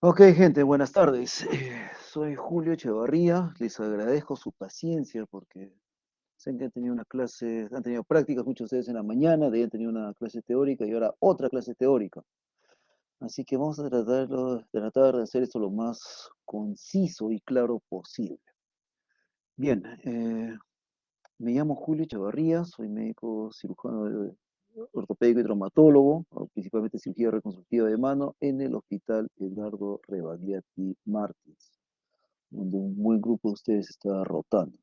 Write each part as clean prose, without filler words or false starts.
Ok, gente, buenas tardes. Soy Julio Echevarría. Les agradezco su paciencia porque sé que han tenido una clase, han tenido prácticas muchos de ustedes en la mañana, de ahí han tenido una clase teórica y ahora otra clase teórica. Así que vamos a tratar de hacer esto lo más conciso y claro posible. Bien, me llamo Julio Echevarría, soy médico cirujano ortopédico y traumatólogo, principalmente cirugía reconstructiva de mano en el Hospital Eduardo Rebagliati Martins, donde un buen grupo de ustedes está rotando.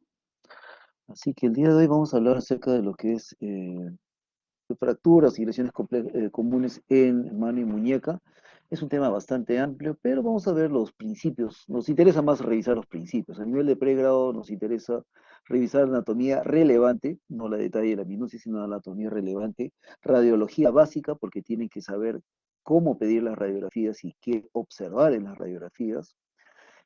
Así que el día de hoy vamos a hablar acerca de lo que es fracturas y lesiones comunes en mano y muñeca. Es un tema bastante amplio, pero vamos a ver los principios. Nos interesa más revisar los principios. A nivel de pregrado nos interesa revisar anatomía relevante, no la detalle de la minucia, sino la anatomía relevante, radiología básica, porque tienen que saber cómo pedir las radiografías y qué observar en las radiografías.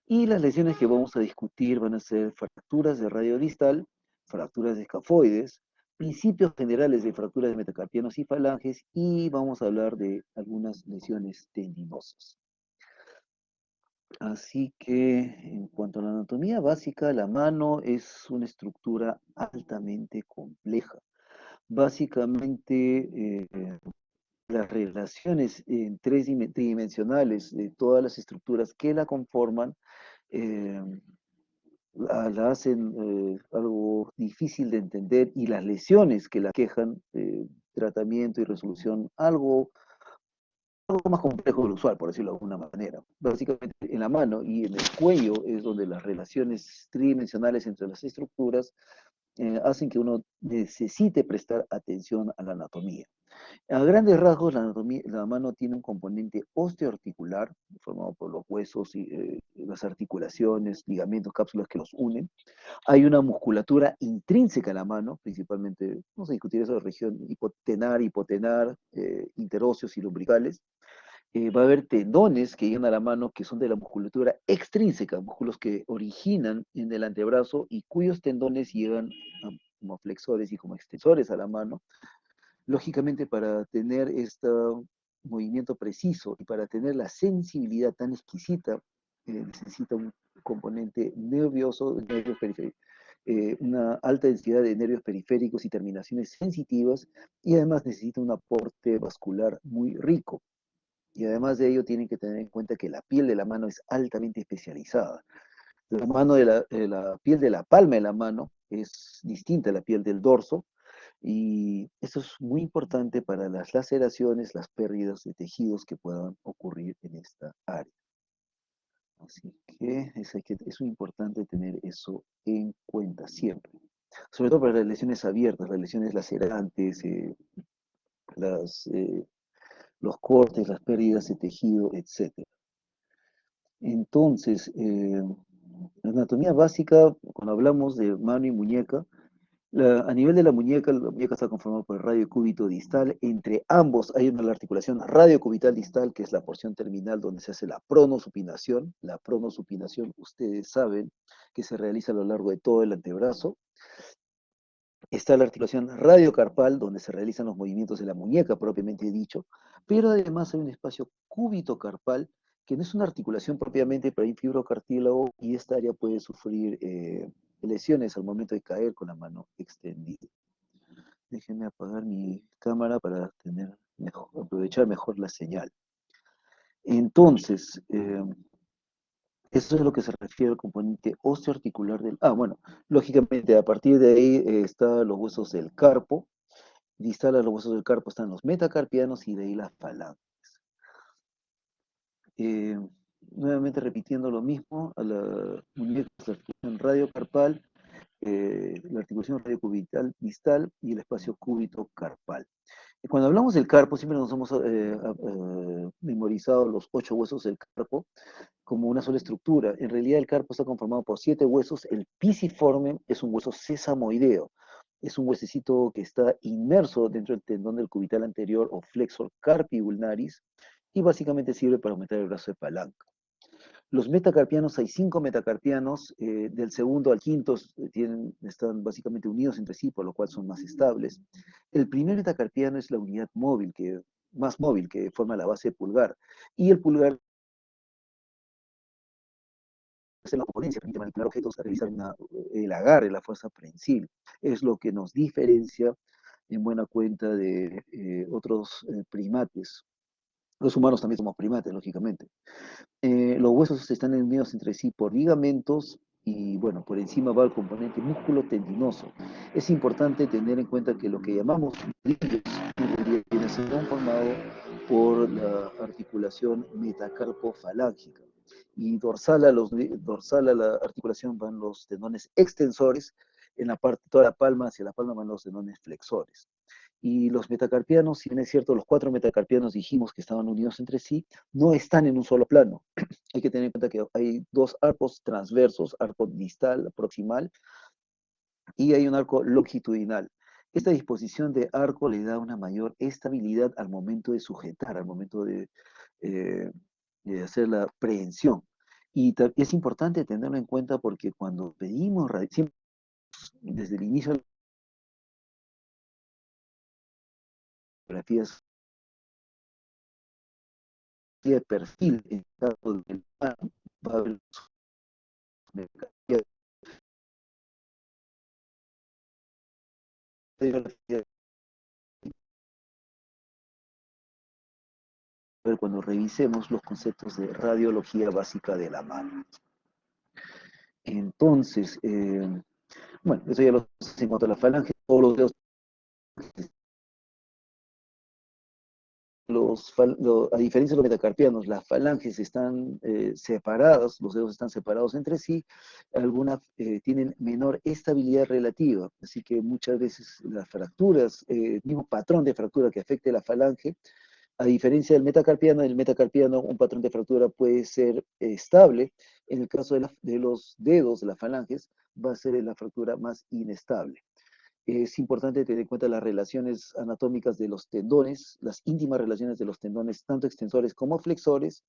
Y las lesiones que vamos a discutir van a ser fracturas de radio distal, fracturas de escafoides, principios generales de fracturas de metacarpianos y falanges, y vamos a hablar de algunas lesiones tendinosas. Así que en cuanto a la anatomía básica, la mano es una estructura altamente compleja. Básicamente, las relaciones en tridimensionales de todas las estructuras que la conforman eh, la hacen algo difícil de entender, y las lesiones que la quejan, tratamiento y resolución, algo más complejo de lo usual, por decirlo de alguna manera. Básicamente en la mano y en el cuello es donde las relaciones tridimensionales entre las estructuras hacen que uno necesite prestar atención a la anatomía. A grandes rasgos, la mano tiene un componente osteoarticular, formado por los huesos y las articulaciones, ligamentos, cápsulas que los unen. Hay una musculatura intrínseca a la mano, principalmente, vamos a discutir esa región hipotenar, interóseos y lumbricales. Va a haber tendones que llegan a la mano que son de la musculatura extrínseca, músculos que originan en el antebrazo y cuyos tendones llegan como flexores y como extensores a la mano. Lógicamente, para tener este movimiento preciso y para tener la sensibilidad tan exquisita, necesita un componente nervioso, nervios periféricos, una alta densidad de nervios periféricos y terminaciones sensitivas, y además necesita un aporte vascular muy rico. Y además de ello, tienen que tener en cuenta que la piel de la mano es altamente especializada. La piel de la palma de la mano es distinta a la piel del dorso, y esto es muy importante para las laceraciones, las pérdidas de tejidos que puedan ocurrir en esta área. Así que es muy importante tener eso en cuenta siempre. Sobre todo para las lesiones abiertas, las lesiones lacerantes, las, eh, los cortes, las pérdidas de tejido, etc. Entonces, la anatomía básica, cuando hablamos de mano y muñeca, a nivel de la muñeca está conformada por el radio cúbito distal. Entre ambos hay una articulación radiocubital distal, que es la porción terminal donde se hace la pronosupinación. La pronosupinación, ustedes saben, que se realiza a lo largo de todo el antebrazo. Está la articulación radiocarpal, donde se realizan los movimientos de la muñeca propiamente dicho, pero además hay un espacio cúbito carpal, que no es una articulación propiamente, pero hay fibrocartílago, y esta área puede sufrir lesiones al momento de caer con la mano extendida. Déjenme apagar mi cámara para aprovechar mejor la señal. Entonces, eso es lo que se refiere al componente osteoarticular del... Ah, bueno, lógicamente a partir de ahí están los huesos del carpo. Distal a los huesos del carpo están los metacarpianos y de ahí las falanges. Eh, Nuevamente repitiendo lo mismo, a la muñeca es la articulación radiocarpal, la articulación radiocubital distal y el espacio cúbito carpal. Cuando hablamos del carpo, siempre nos hemos memorizado los 8 huesos del carpo como una sola estructura. En realidad el carpo está conformado por 7 huesos. El pisiforme es un hueso sesamoideo. Es un huesecito que está inmerso dentro del tendón del cubital anterior o flexor carpi ulnaris, y básicamente sirve para aumentar el brazo de palanca. Los metacarpianos, hay 5 metacarpianos, del segundo al quinto están básicamente unidos entre sí, por lo cual son más estables. El primer metacarpiano es la unidad móvil, más móvil, que forma la base pulgar, y el pulgar hacer la componencia, permite manipular objetos, realizar el agarre, la fuerza prensil. Es lo que nos diferencia en buena cuenta de otros primates. Los humanos también somos primates, lógicamente. Los huesos están unidos entre sí por ligamentos y, bueno, por encima va el componente músculo tendinoso. Es importante tener en cuenta que lo que llamamos nudillos viene a ser conformado por la articulación metacarpofalángica. Y dorsal a la articulación van los tendones extensores, en la parte, toda la palma, hacia la palma van los tendones flexores. Y los metacarpianos, si bien es cierto, los cuatro metacarpianos dijimos que estaban unidos entre sí, no están en un solo plano. Hay que tener en cuenta que hay dos arcos transversos, arco distal, proximal, y hay un arco longitudinal. Esta disposición de arco le da una mayor estabilidad al momento de sujetar, al momento eh, de hacer la prehensión. Y es importante tenerlo en cuenta porque cuando pedimos, siempre, desde el inicio de las fotografías de perfil, en el caso del plano, va a haber cuando revisemos los conceptos de radiología básica de la mano. Entonces, bueno, eso ya lo sé en cuanto a la falange, todos los dedos, a diferencia de los metacarpianos, las falanges están separadas, los dedos están separados entre sí, algunas tienen menor estabilidad relativa, así que muchas veces las fracturas, el mismo patrón de fractura que afecte la falange, a diferencia del metacarpiano un patrón de fractura puede ser estable. En el caso de los dedos, de las falanges, va a ser la fractura más inestable. Es importante tener en cuenta las relaciones anatómicas de los tendones, las íntimas relaciones de los tendones, tanto extensores como flexores,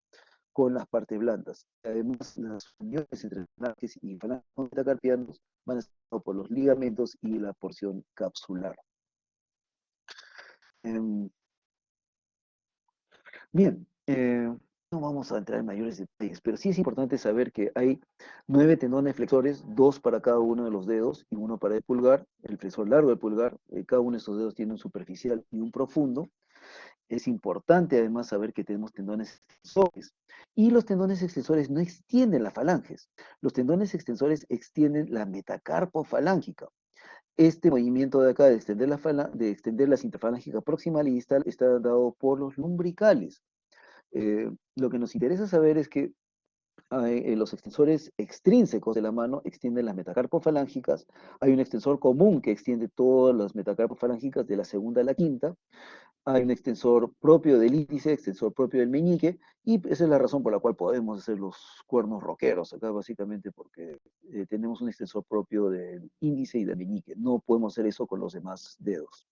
con las partes blandas. Además, las uniones entre falanges y falanges metacarpianos van a estar por los ligamentos y la porción capsular. Em, Bien, no vamos a entrar en mayores detalles, pero sí es importante saber que hay 9 tendones flexores, 2 para cada uno de los dedos y uno para el pulgar, el flexor largo del pulgar. Cada uno de estos dedos tiene un superficial y un profundo. Es importante además saber que tenemos tendones extensores y los tendones extensores no extienden las falanges. Los tendones extensores extienden la metacarpofalángica. Este movimiento de acá de extender de extender la cinta falángica proximal y distal está dado por los lumbricales. Lo que nos interesa saber es que los extensores extrínsecos de la mano extienden las metacarpofalángicas. Hay un extensor común que extiende todas las metacarpofalángicas de la segunda a la quinta. Hay un extensor propio del índice, extensor propio del meñique, y esa es la razón por la cual podemos hacer los cuernos rockeros acá, básicamente porque tenemos un extensor propio del índice y del meñique. No podemos hacer eso con los demás dedos.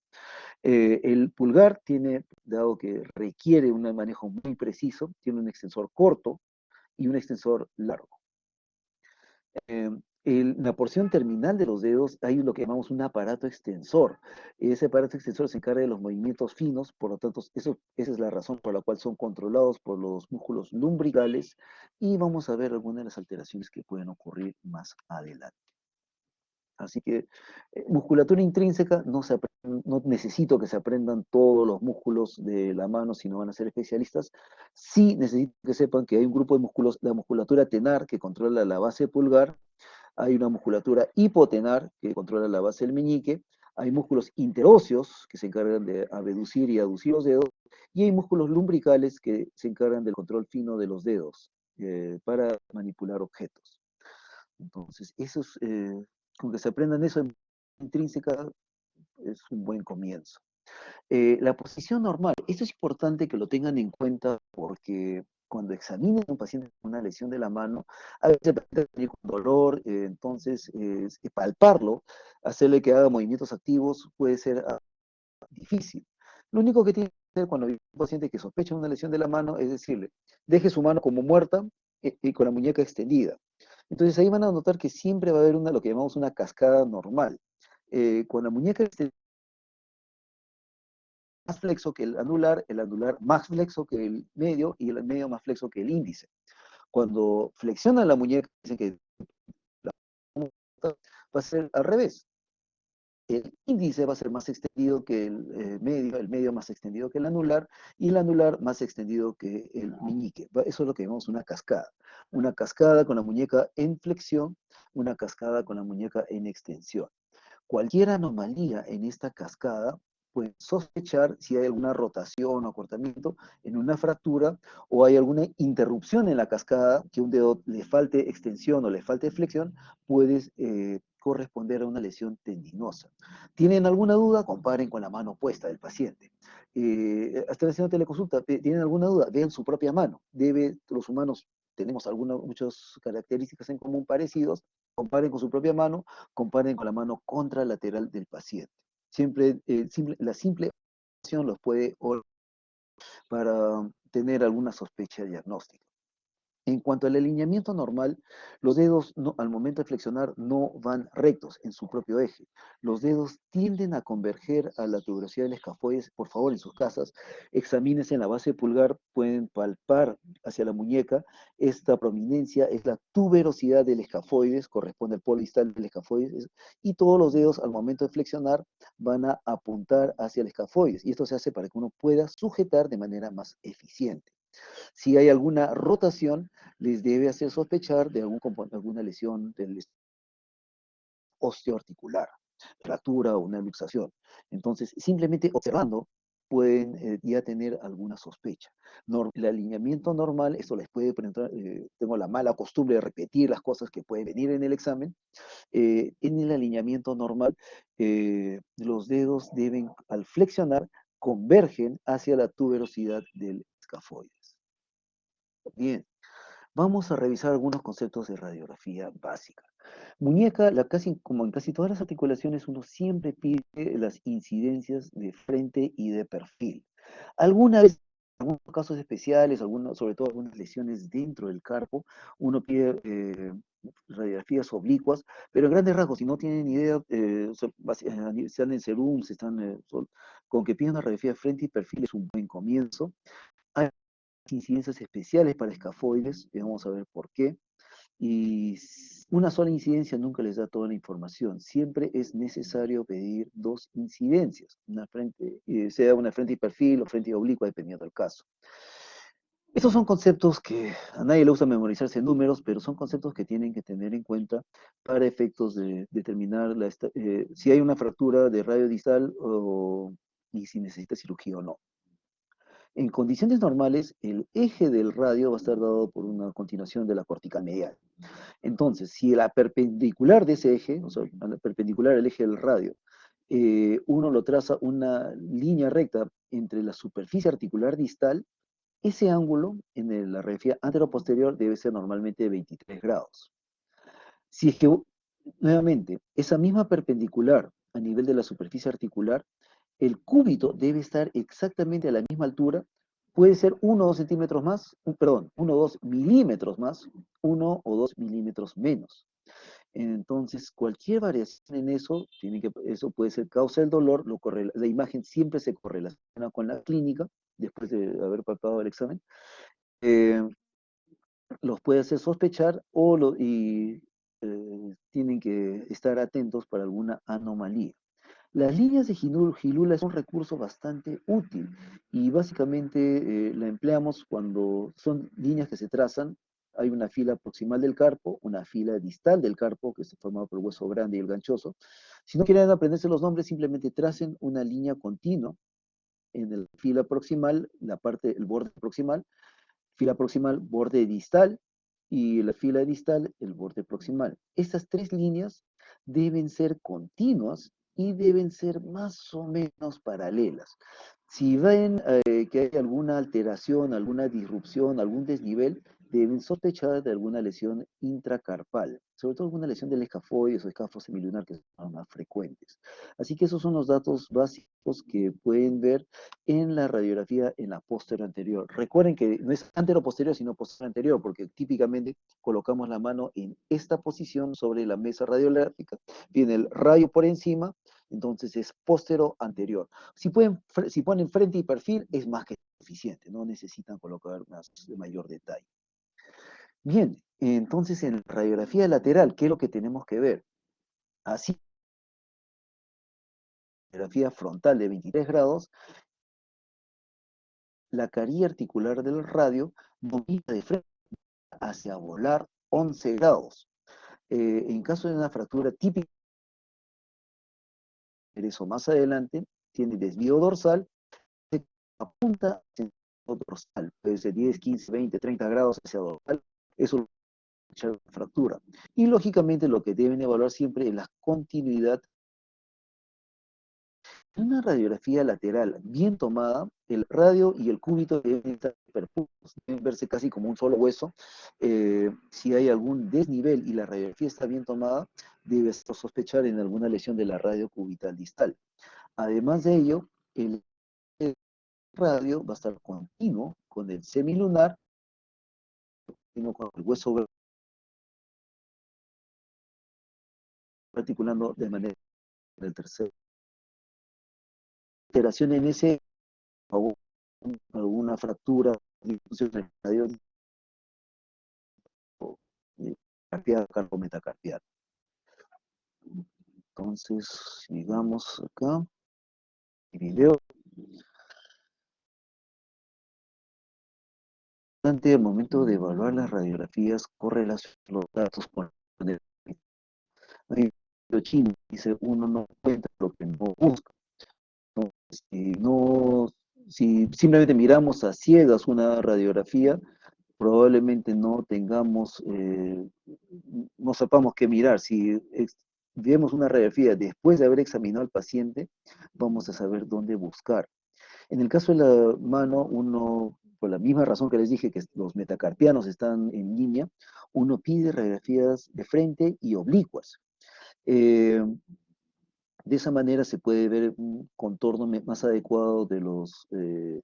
El pulgar tiene, dado que requiere un manejo muy preciso, tiene un extensor corto y un extensor largo. La porción terminal de los dedos hay lo que llamamos un aparato extensor. Ese aparato extensor se encarga de los movimientos finos, por lo tanto, esa es la razón por la cual son controlados por los músculos lumbricales y vamos a ver algunas de las alteraciones que pueden ocurrir más adelante. Así que musculatura intrínseca, no necesito que se aprendan todos los músculos de la mano si no van a ser especialistas. Sí necesito que sepan que hay un grupo de músculos, la musculatura tenar que controla la base pulgar, hay una musculatura hipotenar que controla la base del meñique, hay músculos interóseos que se encargan de abducir y aducir los dedos, y hay músculos lumbricales que se encargan del control fino de los dedos para manipular objetos. Entonces, con que se aprendan eso en intrínseca es un buen comienzo. La posición normal, esto es importante que lo tengan en cuenta porque cuando examinen a un paciente con una lesión de la mano, a veces puede venir con dolor, entonces palparlo, hacerle que haga movimientos activos puede ser difícil. Lo único que tiene que hacer cuando hay un paciente que sospecha una lesión de la mano es decirle, deje su mano como muerta y con la muñeca extendida. Entonces ahí van a notar que siempre va a haber lo que llamamos una cascada normal. Con la muñeca extendida más flexo que el anular más flexo que el medio y el medio más flexo que el índice. Cuando flexiona la muñeca, dicen que la va a ser al revés. El índice va a ser más extendido que el medio más extendido que el anular, y el anular más extendido que el meñique. Eso es lo que llamamos una cascada. Una cascada con la muñeca en flexión, una cascada con la muñeca en extensión. Cualquier anomalía en esta cascada puede sospechar si hay alguna rotación o acortamiento en una fractura, o hay alguna interrupción en la cascada, que un dedo le falte extensión o le falte flexión, puede corresponder a una lesión tendinosa. ¿Tienen alguna duda? Comparen con la mano opuesta del paciente. Están haciendo teleconsulta, ¿tienen alguna duda? Vean su propia mano. Los humanos tenemos muchas características en común parecidos. Comparen con su propia mano, comparen con la mano contralateral del paciente. La simple observación los puede para tener alguna sospecha diagnóstica. En cuanto al alineamiento normal, los dedos al momento de flexionar no van rectos en su propio eje. Los dedos tienden a converger a la tuberosidad del escafoides. Por favor, en sus casas, examínense en la base pulgar, pueden palpar hacia la muñeca. Esta prominencia es la tuberosidad del escafoides, corresponde al polo distal del escafoides, y todos los dedos al momento de flexionar van a apuntar hacia el escafoides. Y esto se hace para que uno pueda sujetar de manera más eficiente. Si hay alguna rotación, les debe hacer sospechar de alguna lesión del osteoarticular, fractura o una luxación. Entonces, simplemente observando, pueden ya tener alguna sospecha. El alineamiento normal, esto les puede presentar, tengo la mala costumbre de repetir las cosas que pueden venir en el examen. En el alineamiento normal, los dedos deben, al flexionar, convergen hacia la tuberosidad del escafoides. Bien, vamos a revisar algunos conceptos de radiografía básica. Muñeca, como en casi todas las articulaciones, uno siempre pide las incidencias de frente y de perfil. Alguna vez, en algunos casos especiales, sobre todo algunas lesiones dentro del carpo, uno pide radiografías oblicuas, pero en grandes rasgos, si no tienen idea, están en serums, con que pidan una radiografía de frente y perfil es un buen comienzo. Hay incidencias especiales para escafoides, y vamos a ver por qué. Y una sola incidencia nunca les da toda la información. Siempre es necesario pedir dos incidencias, sea una frente y perfil o frente y oblicua, dependiendo del caso. Estos son conceptos que a nadie le gusta memorizarse números, pero son conceptos que tienen que tener en cuenta para efectos de determinar si hay una fractura de radio distal y si necesita cirugía o no. En condiciones normales, el eje del radio va a estar dado por una continuación de la cortical medial. Entonces, si la perpendicular de ese eje, o sea, la perpendicular al eje del radio, uno lo traza una línea recta entre la superficie articular distal, ese ángulo en la radiografía anteroposterior debe ser normalmente de 23 grados. Si es que, nuevamente, esa misma perpendicular a nivel de la superficie articular, el cúbito debe estar exactamente a la misma altura, puede ser 1 o 2 centímetros más, perdón, 1 o 2 milímetros más, 1 o 2 milímetros menos. Entonces, cualquier variación en eso puede ser causa del dolor, la imagen siempre se correlaciona con la clínica, después de haber palpado el examen, eh, los puede hacer sospechar y tienen que estar atentos para alguna anomalía. Las líneas de Gilula es un recurso bastante útil y básicamente la empleamos cuando son líneas que se trazan. Hay una fila proximal del carpo, una fila distal del carpo, que está formada por el hueso grande y el ganchoso. Si no quieren aprenderse los nombres, simplemente tracen una línea continua en la fila proximal, el borde proximal, fila proximal, borde distal, y la fila distal, el borde proximal. Estas tres líneas deben ser continuas y deben ser más o menos paralelas. Si ven que hay alguna alteración, alguna disrupción, algún desnivel, deben sospechar de alguna lesión intracarpal, sobre todo alguna lesión del escafoides o escafo semilunar, que son las más frecuentes. Así que esos son los datos básicos que pueden ver en la radiografía en la posterior anterior. Recuerden que no es antero-posterior, sino posterior anterior, porque típicamente colocamos la mano en esta posición sobre la mesa radiográfica, viene el radio por encima, entonces es postero anterior. Si ponen frente y perfil, es más que suficiente, no necesitan colocar más de mayor detalle. Bien, entonces en la radiografía lateral, ¿qué es lo que tenemos que ver? Así, radiografía frontal de 23 grados, la carilla articular del radio movida de frente hacia volar 11 grados. En caso de una fractura típica, eso más adelante, tiene desvío dorsal, se apunta hacia el dorsal, puede ser 10, 15, 20, 30 grados hacia dorsal, eso es una fractura. Y lógicamente lo que deben evaluar siempre es la continuidad. En una radiografía lateral bien tomada, el radio y el cúbito deben estar superpuestos, deben verse casi como un solo hueso. Si hay algún desnivel y la radiografía está bien tomada, debe sospechar en alguna lesión de la radio cubital distal. Además de ello, el radio va a estar continuo con el semilunar, continuo con el hueso articulando de manera del tercero. Alteración en ese, alguna fractura, disfunción del radio, cardiaca, cardiometacardial. Entonces, sigamos acá. El video. Durante el momento de evaluar las radiografías, correlaciona los datos con el chino. Dice, uno no cuenta lo que no busca. ¿No? Si simplemente miramos a ciegas una radiografía, probablemente no tengamos, no sepamos qué mirar. Si vemos una radiografía después de haber examinado al paciente, vamos a saber dónde buscar. En el caso de la mano, uno, por la misma razón que les dije que los metacarpianos están en línea, uno pide radiografías de frente y oblicuas. Eh, de esa manera se puede ver un contorno más adecuado de los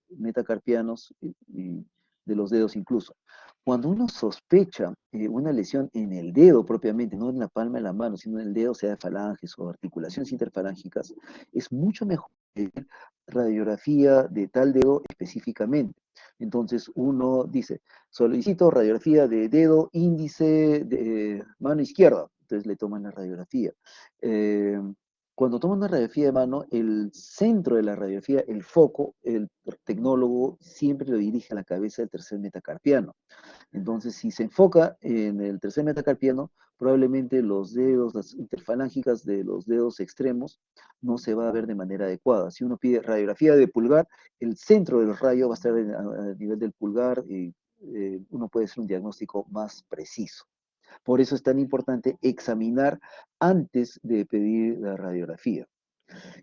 metacarpianos y de los dedos incluso. Cuando uno sospecha una lesión en el dedo propiamente, no en la palma de la mano, sino en el dedo, sea de falanges o articulaciones interfalángicas, es mucho mejor pedir radiografía de tal dedo específicamente. Entonces uno dice, solicito radiografía de dedo índice de mano izquierda, entonces le toman la radiografía. Eh, Cuando toma una radiografía de mano, el centro de la radiografía, el foco, el tecnólogo siempre lo dirige a la cabeza del tercer metacarpiano. Entonces, si se enfoca en el tercer metacarpiano, probablemente los dedos, las interfalángicas de los dedos extremos, no se va a ver de manera adecuada. Si uno pide radiografía de pulgar, el centro del rayo va a estar a nivel del pulgar y uno puede hacer un diagnóstico más preciso. Por eso es tan importante examinar antes de pedir la radiografía.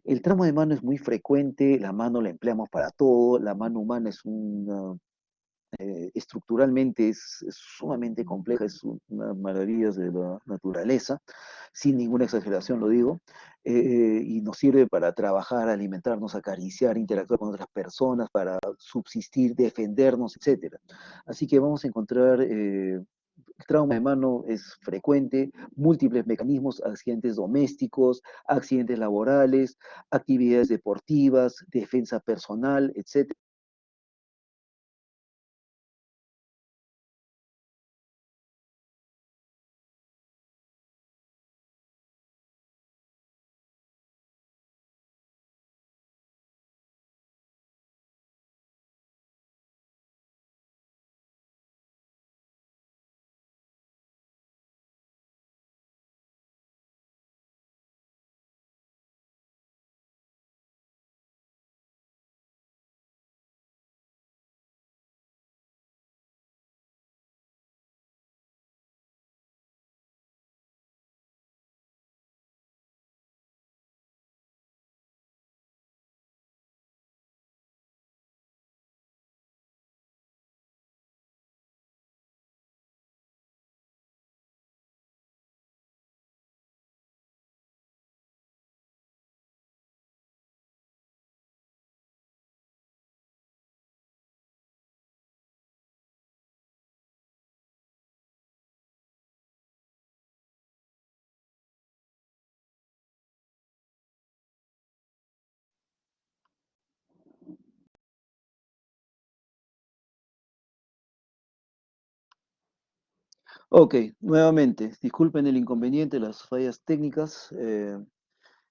El tramo de mano es muy frecuente, la mano la empleamos para todo, la mano humana es una, estructuralmente es sumamente compleja, es una maravilla de la naturaleza, sin ninguna exageración lo digo, y nos sirve para trabajar, alimentarnos, acariciar, interactuar con otras personas, para subsistir, defendernos, etc. Así que vamos a encontrar el trauma de mano es frecuente, múltiples mecanismos, accidentes domésticos, accidentes laborales, actividades deportivas, defensa personal, etc. Ok, nuevamente, disculpen el inconveniente, las fallas técnicas.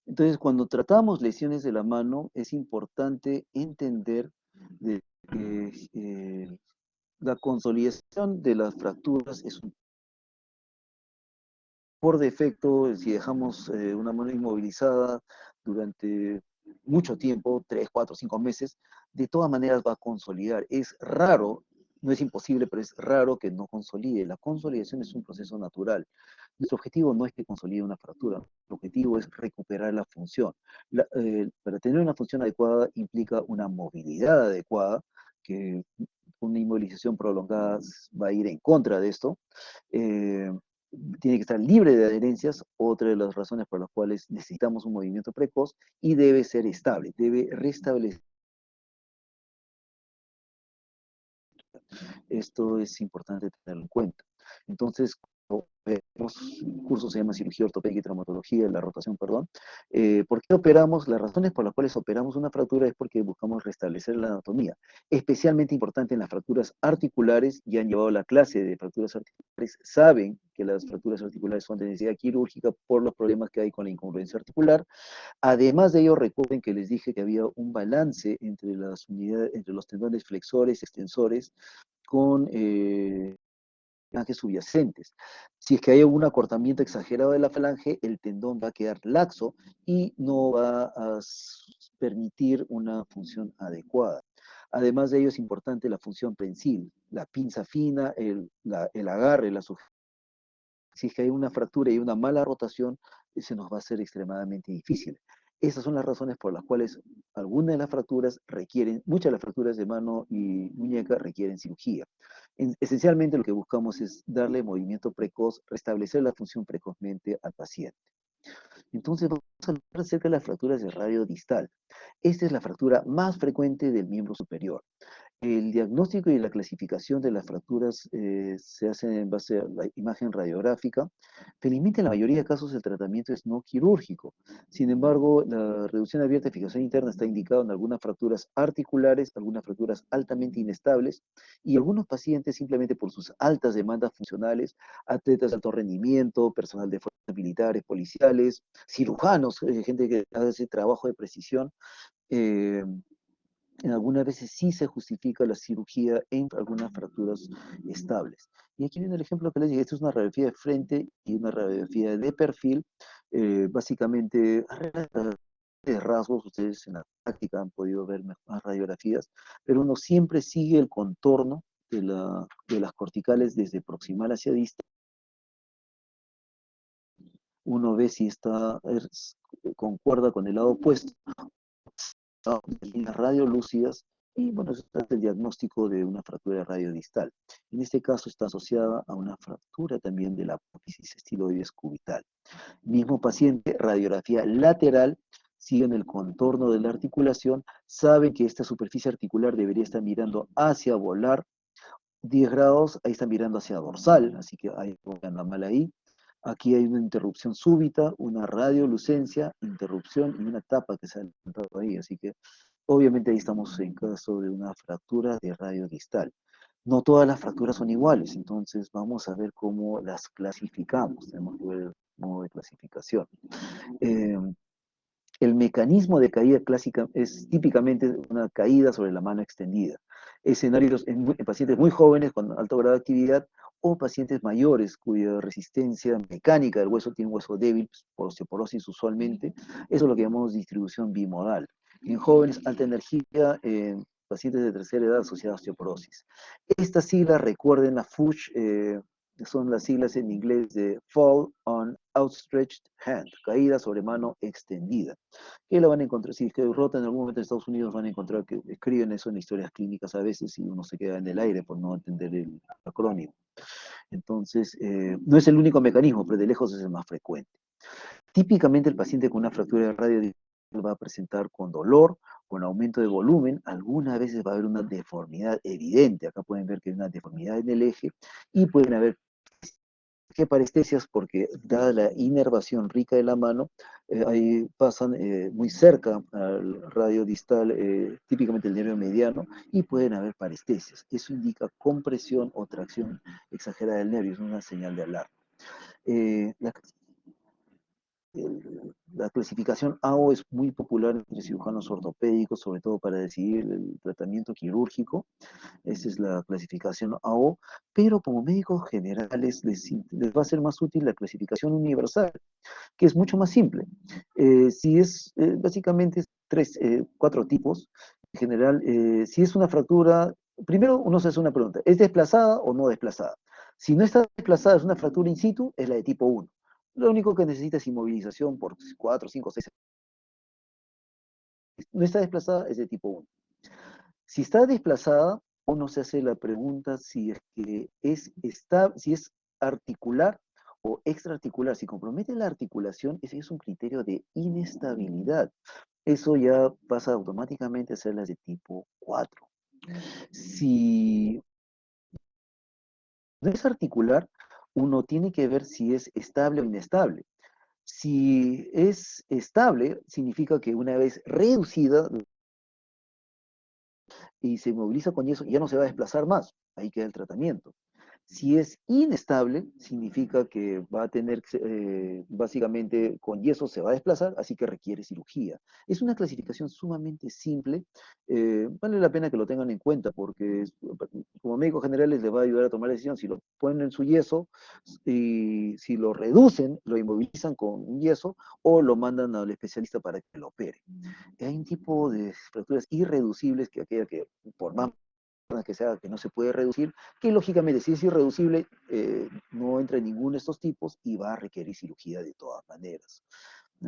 Entonces, cuando tratamos lesiones de la mano, es importante entender de que la consolidación de las fracturas es un por defecto, si dejamos una mano inmovilizada durante mucho tiempo, 3, 4, 5 meses, de todas maneras va a consolidar. Es raro, no es imposible, pero es raro que no consolide. La consolidación es un proceso natural. Nuestro objetivo no es que consolide una fractura, el objetivo es recuperar la función. Para tener una función adecuada implica una movilidad adecuada, que una inmovilización prolongada va a ir en contra de esto. Eh, Tiene que estar libre de adherencias, otra de las razones por las cuales necesitamos un movimiento precoz, y debe ser estable, debe restablecer. Esto es importante tenerlo en cuenta. Entonces, el curso se llama cirugía ortopédica y traumatología, la rotación, perdón. ¿Por qué operamos? Las razones por las cuales operamos una fractura es porque buscamos restablecer la anatomía. Especialmente importante en las fracturas articulares, ya han llevado la clase de fracturas articulares, saben que las fracturas articulares son de necesidad quirúrgica por los problemas que hay con la incongruencia articular. Además de ello, recuerden que les dije que había un balance entre las unidades, entre los tendones flexores, extensores, con falanges subyacentes. Si es que hay algún acortamiento exagerado de la falange, el tendón va a quedar laxo y no va a permitir una función adecuada. Además de ello, es importante la función prensil, la pinza fina, el agarre, la sujeción. Si es que hay una fractura y una mala rotación, se nos va a hacer extremadamente difícil. Esas son las razones por las cuales algunas de las fracturas requieren, muchas de las fracturas de mano y muñeca requieren cirugía. Esencialmente lo que buscamos es darle movimiento precoz, restablecer la función precozmente al paciente. Entonces vamos a hablar acerca de las fracturas de radio distal. Esta es la fractura más frecuente del miembro superior. El diagnóstico y la clasificación de las fracturas se hacen en base a la imagen radiográfica. Felizmente en la mayoría de casos el tratamiento es no quirúrgico. Sin embargo, la reducción abierta de fijación interna está indicada en algunas fracturas articulares, algunas fracturas altamente inestables y algunos pacientes simplemente por sus altas demandas funcionales, atletas de alto rendimiento, personal de fuerzas militares, policiales, cirujanos, gente que hace trabajo de precisión. eh, en algunas veces sí se justifica la cirugía en algunas fracturas estables. Y aquí viene el ejemplo que les dije, esto es una radiografía de frente y una radiografía de perfil. Básicamente, de rasgos, ustedes en la práctica han podido ver más radiografías, pero uno siempre sigue el contorno de las corticales desde proximal hacia distal. Uno ve si concuerda con el lado opuesto, líneas radiolúcidas, y bueno, eso es el diagnóstico de una fractura radiodistal. En este caso está asociada a una fractura también de la apófisis estiloides cubital. Mismo paciente, radiografía lateral, siguen el contorno de la articulación, saben que esta superficie articular debería estar mirando hacia volar 10 grados, ahí está mirando hacia dorsal, así que hay anda mal ahí. Aquí hay una interrupción súbita, una radiolucencia, interrupción y una tapa que se ha levantado ahí, así que obviamente ahí estamos en caso de una fractura de radio distal. No todas las fracturas son iguales, entonces vamos a ver cómo las clasificamos. Tenemos que ver el modo de clasificación. Eh, el mecanismo de caída clásica es típicamente una caída sobre la mano extendida. Escenarios en pacientes muy jóvenes con alto grado de actividad o pacientes mayores cuya resistencia mecánica del hueso tiene un hueso débil, por osteoporosis usualmente. Eso es lo que llamamos distribución bimodal. En jóvenes, alta energía, en pacientes de tercera edad asociados a osteoporosis. Estas siglas, recuerden la FUSH, son las siglas en inglés de Fall on Outstretched Hand, caída sobre mano extendida. Que la van a encontrar, si es que rota en algún momento en Estados Unidos, van a encontrar que escriben eso en historias clínicas a veces y uno se queda en el aire por no entender el acrónimo. Entonces, no es el único mecanismo, pero de lejos es el más frecuente. Típicamente el paciente con una fractura de radio va a presentar con dolor, con aumento de volumen, algunas veces va a haber una deformidad evidente, acá pueden ver que hay una deformidad en el eje, y pueden haber ¿Qué parestesias? Porque dada la inervación rica de la mano, ahí pasan muy cerca al radio distal, típicamente el nervio mediano, y pueden haber parestesias. Eso indica compresión o tracción exagerada del nervio, es una señal de alarma. Eh, la, la clasificación AO es muy popular entre cirujanos ortopédicos, sobre todo para decidir el tratamiento quirúrgico. Esa es la clasificación AO, pero como médicos generales les va a ser más útil la clasificación universal, que es mucho más simple. Si es, básicamente, cuatro tipos. En general, si es una fractura, primero uno se hace una pregunta, ¿es desplazada o no desplazada? Si no está desplazada, es una fractura in situ, es la de tipo 1. Lo único que necesita es inmovilización por 4, 5, 6. No está desplazada, es de tipo 1. Si está desplazada, uno se hace la pregunta si es que si es articular o extraarticular. Si compromete la articulación, ese es un criterio de inestabilidad. Eso ya pasa automáticamente a ser las de tipo 4. Si no es articular, uno tiene que ver si es estable o inestable. Si es estable, significa que una vez reducida y se moviliza con yeso, ya no se va a desplazar más. Ahí queda el tratamiento. Si es inestable, significa que va a tener, básicamente, con yeso se va a desplazar, así que requiere cirugía. Es una clasificación sumamente simple. Vale la pena que lo tengan en cuenta porque como médicos generales les va a ayudar a tomar la decisión si lo ponen en su yeso y si lo reducen, lo inmovilizan con un yeso o lo mandan al especialista para que lo opere. Hay un tipo de fracturas irreducibles que aquella que por más que sea que no se puede reducir, que lógicamente si es irreducible no entra en ninguno de estos tipos y va a requerir cirugía de todas maneras.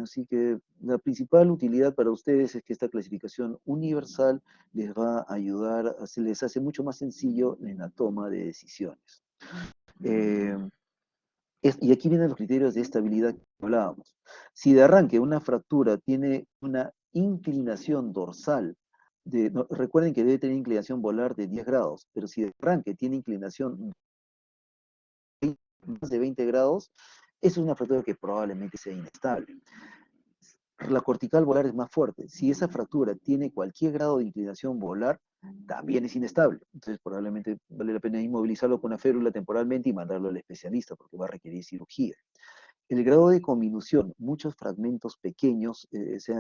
Así que la principal utilidad para ustedes es que esta clasificación universal les va a ayudar, se les hace mucho más sencillo en la toma de decisiones. Eh, y aquí vienen los criterios de estabilidad que hablábamos. Si de arranque una fractura tiene una inclinación dorsal, recuerden que debe tener inclinación volar de 10 grados, pero si de arranque tiene inclinación más de 20 grados, eso es una fractura que probablemente sea inestable. La cortical volar es más fuerte. Si esa fractura tiene cualquier grado de inclinación volar, también es inestable. Entonces probablemente vale la pena inmovilizarlo con una férula temporalmente y mandarlo al especialista porque va a requerir cirugía. El grado de conminución, muchos fragmentos pequeños, sea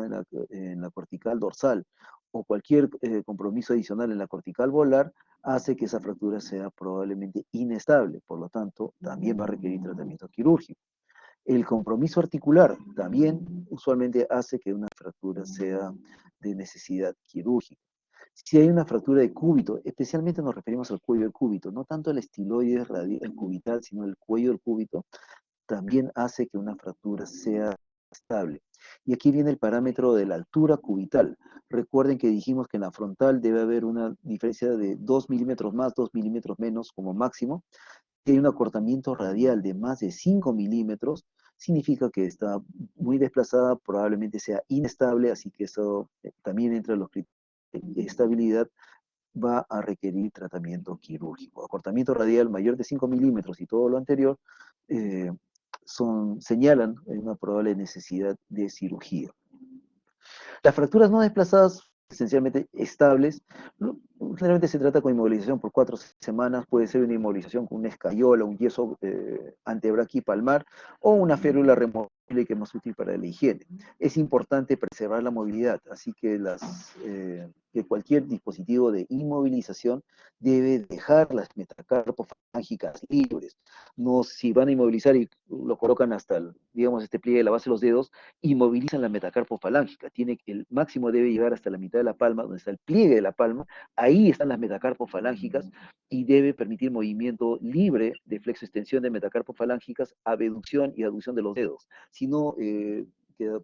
en la cortical dorsal o cualquier compromiso adicional en la cortical volar, hace que esa fractura sea probablemente inestable. Por lo tanto, también va a requerir tratamiento quirúrgico. El compromiso articular también usualmente hace que una fractura sea de necesidad quirúrgica. Si hay una fractura de cúbito, especialmente nos referimos al cuello del cúbito, no tanto el estiloide el cubital, sino el cuello del cúbito, también hace que una fractura sea estable. Y aquí viene el parámetro de la altura cubital. Recuerden que dijimos que en la frontal debe haber una diferencia de 2 milímetros más, 2 milímetros menos como máximo. Si hay un acortamiento radial de más de 5 milímetros, significa que está muy desplazada, probablemente sea inestable, así que eso también entra en los criterios de estabilidad, va a requerir tratamiento quirúrgico. Acortamiento radial mayor de 5 milímetros y todo lo anterior eh, señalan una probable necesidad de cirugía. Las fracturas no desplazadas, esencialmente estables, generalmente se trata con inmovilización por 4 semanas, puede ser una inmovilización con una escayola, un yeso antebraquipalmar o una férula removible que es más útil para la higiene. Es importante preservar la movilidad, así que, que cualquier dispositivo de inmovilización debe dejar las metacarpofalángicas libres. No, si van a inmovilizar y lo colocan hasta, digamos, este pliegue de la base de los dedos, inmovilizan la metacarpofalángica. El máximo debe llegar hasta la mitad de la palma, donde está el pliegue de la palma. Ahí están las metacarpofalángicas y debe permitir movimiento libre de flexo-extensión de metacarpofalángicas, abducción y aducción de los dedos. Si no,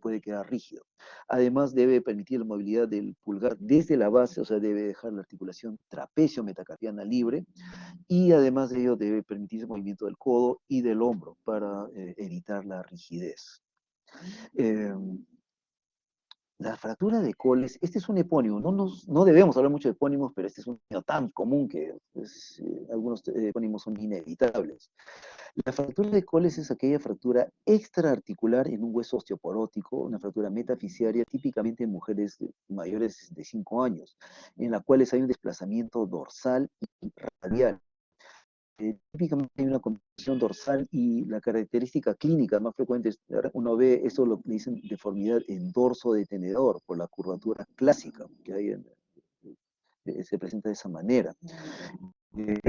puede quedar rígido. Además, debe permitir la movilidad del pulgar desde la base, o sea, debe dejar la articulación trapecio-metacarpiana libre, y además de ello debe permitir el movimiento del codo y del hombro para evitar la rigidez. Eh, La fractura de Coles, este es un epónimo, no debemos hablar mucho de epónimos, pero este es un epónimo tan común que algunos epónimos son inevitables. La fractura de Coles es aquella fractura extraarticular en un hueso osteoporótico, una fractura metafisiaria típicamente en mujeres mayores de 5 años, en la cual hay un desplazamiento dorsal y radial. Típicamente hay una compresión dorsal y la característica clínica más frecuente es, uno ve, eso lo que dicen deformidad en dorso de tenedor por la curvatura clásica que hay se presenta de esa manera. Eh,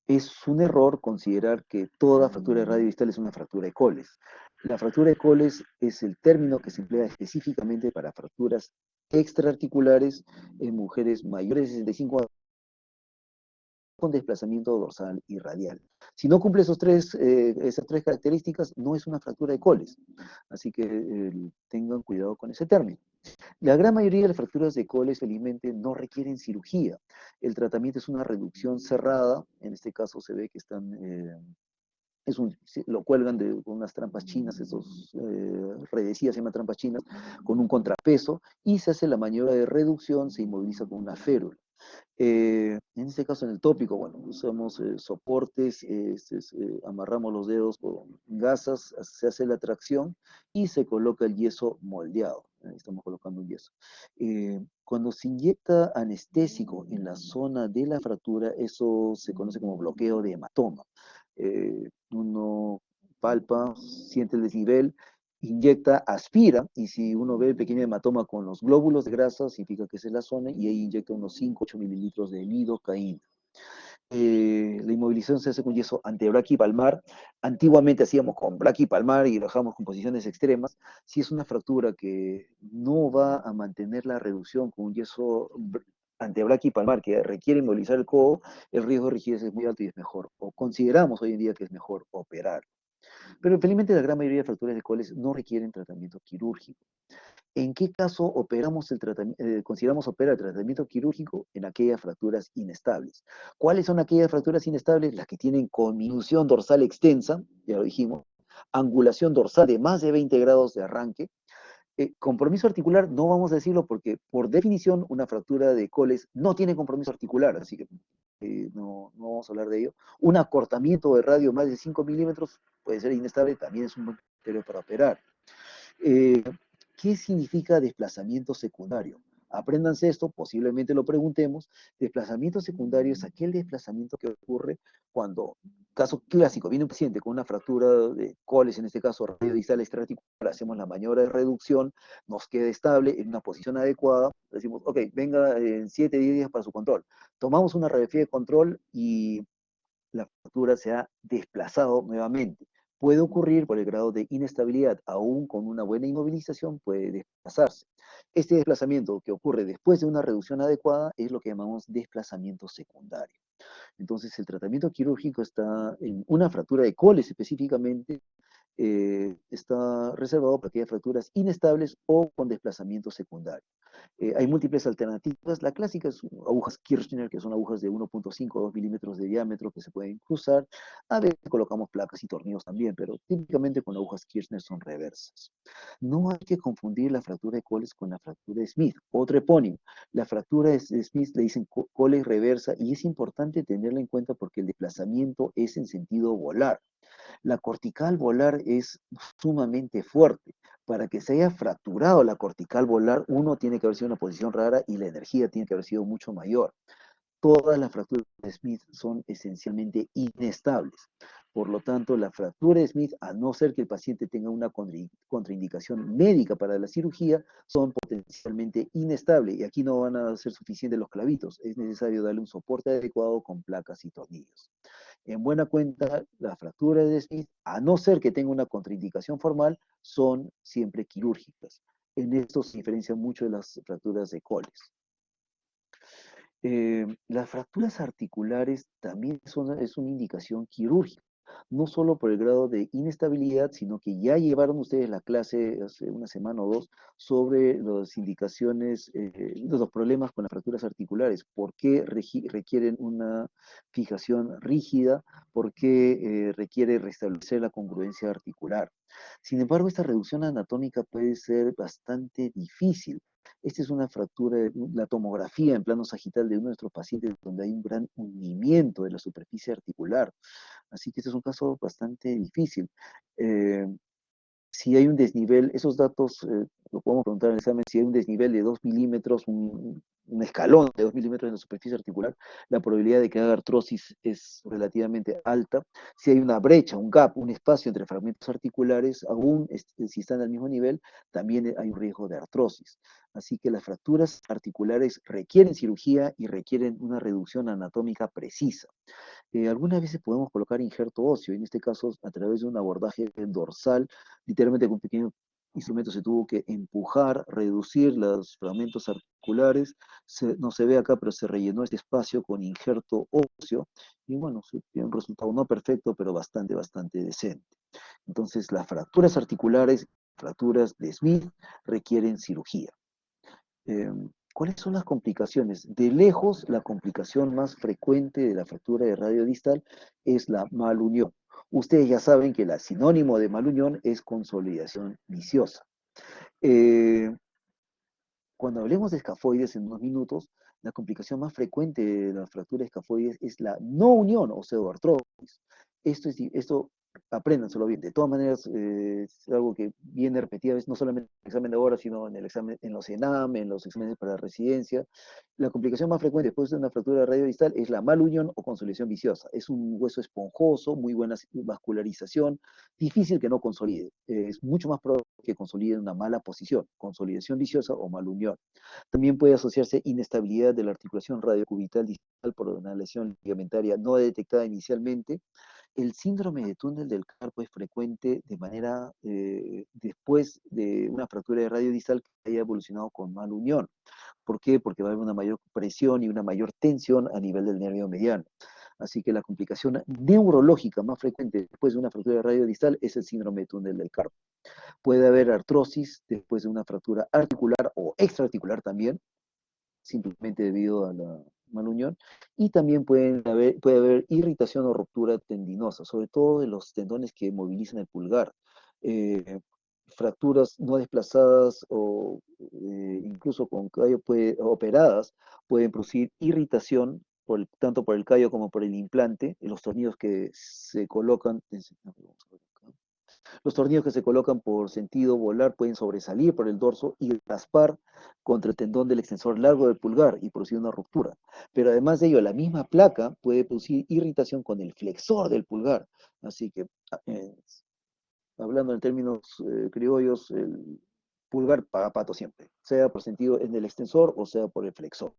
es un error considerar que toda fractura de radio distal es una fractura de Coles. La fractura de Coles es el término que se emplea específicamente para fracturas extraarticulares en mujeres mayores de 65 años con desplazamiento dorsal y radial. Si no cumple esas tres características, no es una fractura de Coles. Así que tengan cuidado con ese término. La gran mayoría de las fracturas de Coles, felizmente, no requieren cirugía. El tratamiento es una reducción cerrada. En este caso se ve que están lo cuelgan con unas trampas chinas, esos redecillas se llaman trampas chinas, con un contrapeso, y se hace la maniobra de reducción, se inmoviliza con una férula. En este caso, en el tópico, bueno, usamos soportes, amarramos los dedos con gasas, se hace la tracción y se coloca el yeso moldeado. Ahí estamos colocando un yeso. Cuando se inyecta anestésico en la zona de la fractura, eso se conoce como bloqueo de hematoma. Uno palpa, siente el desnivel, inyecta, aspira, y si uno ve el pequeño hematoma con los glóbulos de grasa, significa que esa es la zona, y ahí inyecta unos 5-8 mililitros de lidocaína. La inmovilización se hace con yeso antebraquipalmar. Antiguamente hacíamos con braquipalmar y bajamos con posiciones extremas. Si es una fractura que no va a mantener la reducción con un yeso antebraquipalmar que requiere inmovilizar el codo, el riesgo de rigidez es muy alto y es mejor, o consideramos hoy en día que es mejor operar. Pero felizmente la gran mayoría de fracturas de Coles no requieren tratamiento quirúrgico. ¿En qué caso consideramos operar el tratamiento quirúrgico? En aquellas fracturas inestables. ¿Cuáles son aquellas fracturas inestables? Las que tienen conminución dorsal extensa, ya lo dijimos, angulación dorsal de más de 20 grados de arranque. Compromiso articular no vamos a decirlo porque por definición una fractura de Coles no tiene compromiso articular, así que no vamos a hablar de ello. Un acortamiento de radio más de 5 milímetros puede ser inestable, también es un buen criterio para operar. Eh, ¿Qué significa desplazamiento secundario? Apréndanse esto, posiblemente lo preguntemos. Desplazamiento secundario es aquel desplazamiento que ocurre cuando, caso clásico, viene un paciente con una fractura de Coles, en este caso radiodistal extraarticular, hacemos la maniobra de reducción, nos queda estable en una posición adecuada, decimos, ok, venga en 7-10 días para su control. Tomamos una radiografía de control y la fractura se ha desplazado nuevamente. Puede ocurrir por el grado de inestabilidad, aún con una buena inmovilización puede desplazarse. Este desplazamiento que ocurre después de una reducción adecuada es lo que llamamos desplazamiento secundario. Entonces, el tratamiento quirúrgico está en una fractura de Coles específicamente, está reservado para aquellas fracturas inestables o con desplazamiento secundario. Hay múltiples alternativas. La clásica es agujas Kirchner, que son agujas de 1.5 o 2 milímetros de diámetro que se pueden cruzar. A veces colocamos placas y tornillos también, pero típicamente con agujas Kirchner son reversas. No hay que confundir la fractura de Coles con la fractura de Smith, otro epónimo. La fractura de Smith le dicen Coles reversa y es importante tenerla en cuenta porque el desplazamiento es en sentido volar. La cortical volar es sumamente fuerte. Para que se haya fracturado la cortical volar, uno tiene que haber sido en una posición rara y la energía tiene que haber sido mucho mayor. Todas las fracturas de Smith son esencialmente inestables. Por lo tanto, la fractura de Smith, a no ser que el paciente tenga una contraindicación médica para la cirugía, son potencialmente inestables. Y aquí no van a ser suficientes los clavitos. Es necesario darle un soporte adecuado con placas y tornillos. En buena cuenta, las fracturas de Smith, a no ser que tenga una contraindicación formal, son siempre quirúrgicas. En esto se diferencia mucho de las fracturas de Coles. Las fracturas articulares también es una indicación quirúrgica. no solo por el grado de inestabilidad, sino que ya llevaron ustedes la clase hace una semana o dos sobre las indicaciones, los problemas con las fracturas articulares, por qué requieren una fijación rígida, por qué requiere restablecer la congruencia articular. Sin embargo, esta reducción anatómica puede ser bastante difícil. Esta es una fractura, la tomografía en plano sagital de uno de nuestros pacientes donde hay un gran hundimiento de la superficie articular. Así que este es un caso bastante difícil. Eh, si hay un desnivel, esos datos lo podemos preguntar en el examen, si hay un desnivel de 2 milímetros, un escalón de 2 milímetros en la superficie articular, la probabilidad de que haga artrosis es relativamente alta. Si hay una brecha, un gap, un espacio entre fragmentos articulares, aún si están al mismo nivel, también hay un riesgo de artrosis. Así que las fracturas articulares requieren cirugía y requieren una reducción anatómica precisa. Algunas veces podemos colocar injerto óseo, en este caso a través de un abordaje dorsal, literalmente con un pequeño instrumento se tuvo que empujar, reducir los fragmentos articulares, no se ve acá, pero se rellenó este espacio con injerto óseo, y bueno, se tiene un resultado no perfecto, pero bastante decente. Entonces, las fracturas articulares, fracturas de Smith, requieren cirugía. ¿Cuáles son las complicaciones? De lejos, la complicación más frecuente de la fractura de radio distal es la malunión. Ustedes ya saben que el sinónimo de malunión es consolidación viciosa. Eh, Cuando hablemos de escafoides en unos minutos, la complicación más frecuente de la fractura de escafoides es la no unión o pseudoartrosis. Esto apréndanselo bien. De todas maneras, es algo que viene repetido, no solamente en el examen de ahora, sino en el examen, en los ENAM, en los exámenes para la residencia. La complicación más frecuente después de una fractura radiodistal es la malunión o consolidación viciosa. Es un hueso esponjoso, muy buena vascularización, difícil que no consolide. Es mucho más probable que consolide en una mala posición, consolidación viciosa o malunión. También puede asociarse inestabilidad de la articulación radiocubital distal por una lesión ligamentaria no detectada inicialmente. El síndrome de túnel del carpo es frecuente de manera después de una fractura de radio distal que haya evolucionado con malunión. ¿Por qué? Porque va a haber una mayor presión y una mayor tensión a nivel del nervio mediano. Así que la complicación neurológica más frecuente después de una fractura de radio distal es el síndrome de túnel del carpo. Puede haber artrosis después de una fractura articular o extraarticular también, simplemente debido a la malunión, y también puede haber irritación o ruptura tendinosa, sobre todo de los tendones que movilizan el pulgar. Eh, Fracturas no desplazadas o incluso con callo operadas pueden producir irritación tanto por el callo como por el implante, los tornillos que se colocan, los tornillos que se colocan por sentido volar pueden sobresalir por el dorso y raspar contra el tendón del extensor largo del pulgar y producir una ruptura. Pero además de ello, la misma placa puede producir irritación con el flexor del pulgar. Así que, eh, hablando en términos criollos, el pulgar paga pato siempre, sea por sentido en el extensor o sea por el flexor.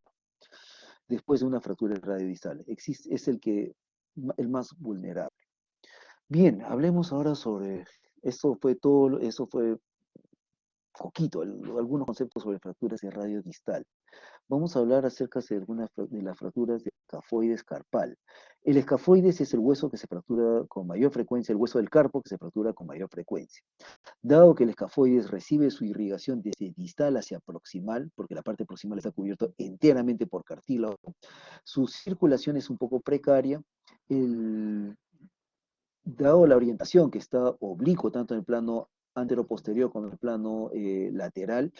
Después de una fractura radiodistal, es el más vulnerable. Bien, hablemos ahora sobre, eso fue poquito, algunos conceptos sobre fracturas de radio distal. Vamos a hablar acerca de algunas de las fracturas de escafoides carpal. El escafoides es el hueso que se fractura con mayor frecuencia, el hueso del carpo que se fractura con mayor frecuencia. Dado que el escafoides recibe su irrigación desde distal hacia proximal, porque la parte proximal está cubierta enteramente por cartílago, su circulación es un poco precaria. El, Dado la orientación que está oblicuo tanto en el plano antero-posterior como en el plano lateral,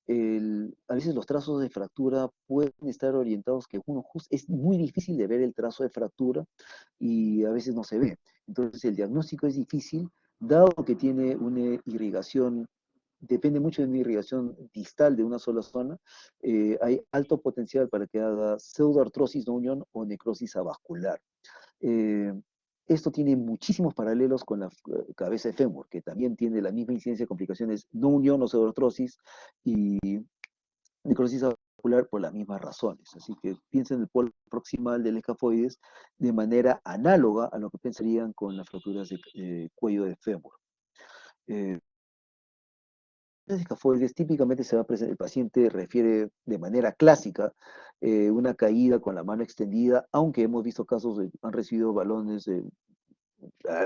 a veces los trazos de fractura pueden estar orientados que es muy difícil de ver el trazo de fractura y a veces no se ve. Entonces el diagnóstico es difícil, dado que tiene una irrigación, depende mucho de una irrigación distal de una sola zona, hay alto potencial para que haga pseudoartrosis no unión o necrosis avascular. Eh, Esto tiene muchísimos paralelos con la cabeza de fémur, que también tiene la misma incidencia de complicaciones no unión o pseudoartrosis y necrosis vascular por las mismas razones. Así que piensen en el polo proximal del escafoides de manera análoga a lo que pensarían con las fracturas de cuello de fémur. Eh, Las escafoides típicamente el paciente refiere de manera clásica una caída con la mano extendida, aunque hemos visto casos de han recibido balones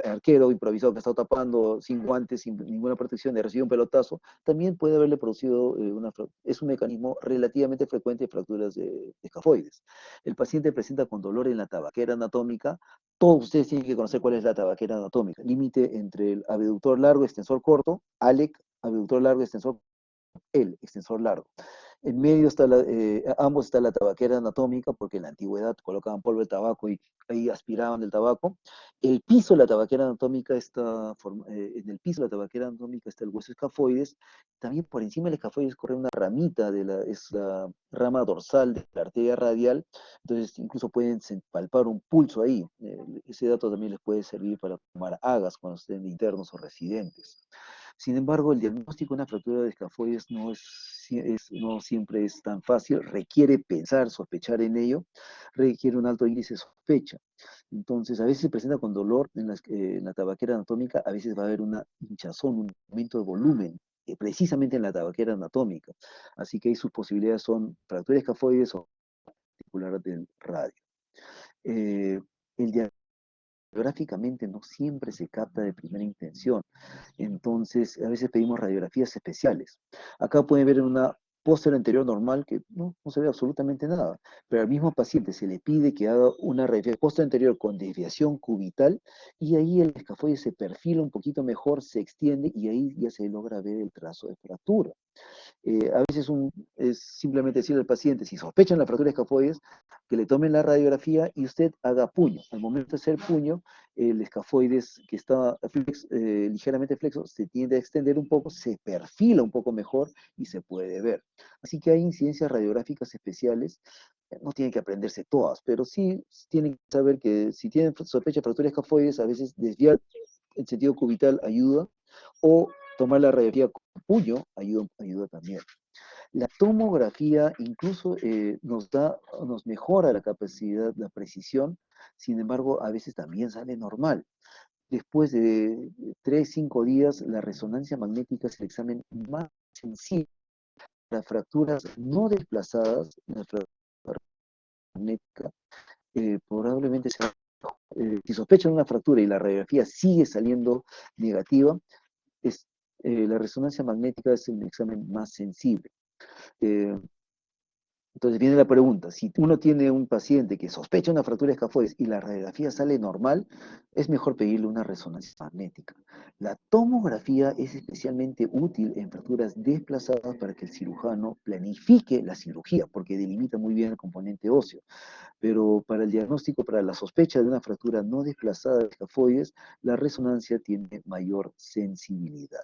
arquero improvisado que está tapando sin guantes, sin ninguna protección, y recibe un pelotazo, también puede haberle producido es un mecanismo relativamente frecuente de fracturas de escafoides. El paciente presenta con dolor en la tabaquera anatómica. Todos ustedes tienen que conocer cuál es la tabaquera anatómica. Límite entre el abductor largo, extensor corto, ALEC, abductor largo, extensor, el extensor largo. En medio está ambos está la tabaquera anatómica, porque en la antigüedad colocaban polvo de tabaco y ahí aspiraban el tabaco. El piso de la tabaquera anatómica en el piso de la tabaquera anatómica está el hueso escafoides. También por encima del escafoides corre una ramita, es la rama dorsal de la arteria radial. Entonces incluso pueden palpar un pulso ahí. Ese dato también les puede servir para tomar agas cuando estén internos o residentes. Sin embargo, el diagnóstico de una fractura de escafoides no siempre es tan fácil, requiere pensar, sospechar en ello, requiere un alto índice de sospecha. Entonces, a veces se presenta con dolor en la tabaquera anatómica, a veces va a haber una hinchazón, un aumento de volumen, precisamente en la tabaquera anatómica. Así que ahí sus posibilidades son fractura de escafoides o particular del radio. El Radiográficamente no siempre se capta de primera intención, entonces a veces pedimos radiografías especiales. Acá pueden ver una póster anterior normal que no se ve absolutamente nada, pero al mismo paciente se le pide que haga una radiografía póster anterior con desviación cubital y ahí el escafoide se perfila un poquito mejor, se extiende y ahí ya se logra ver el trazo de fractura. A veces es simplemente decirle al paciente, si sospechan la fractura de escafoides, que le tomen la radiografía y usted haga puño. Al momento de hacer puño, el escafoides que está ligeramente flexo se tiende a extender un poco, se perfila un poco mejor y se puede ver. Así que hay incidencias radiográficas especiales, no tienen que aprenderse todas, pero sí tienen que saber que si tienen sospecha de fractura de escafoides, a veces desviar el sentido cubital ayuda, o tomar la radiografía con puño ayuda también. La tomografía incluso nos mejora la capacidad, la precisión, sin embargo, a veces también sale normal. Después de 3, 5 días, la resonancia magnética es el examen más sensible para fracturas no desplazadas. La fractura magnética probablemente sea, si sospechan una fractura y la radiografía sigue saliendo negativa, la resonancia magnética es el examen más sensible. Eh, entonces viene la pregunta, si uno tiene un paciente que sospecha una fractura de escafoides y la radiografía sale normal, es mejor pedirle una resonancia magnética. La tomografía es especialmente útil en fracturas desplazadas para que el cirujano planifique la cirugía, porque delimita muy bien el componente óseo. Pero para el diagnóstico, para la sospecha de una fractura no desplazada de escafoides, la resonancia tiene mayor sensibilidad.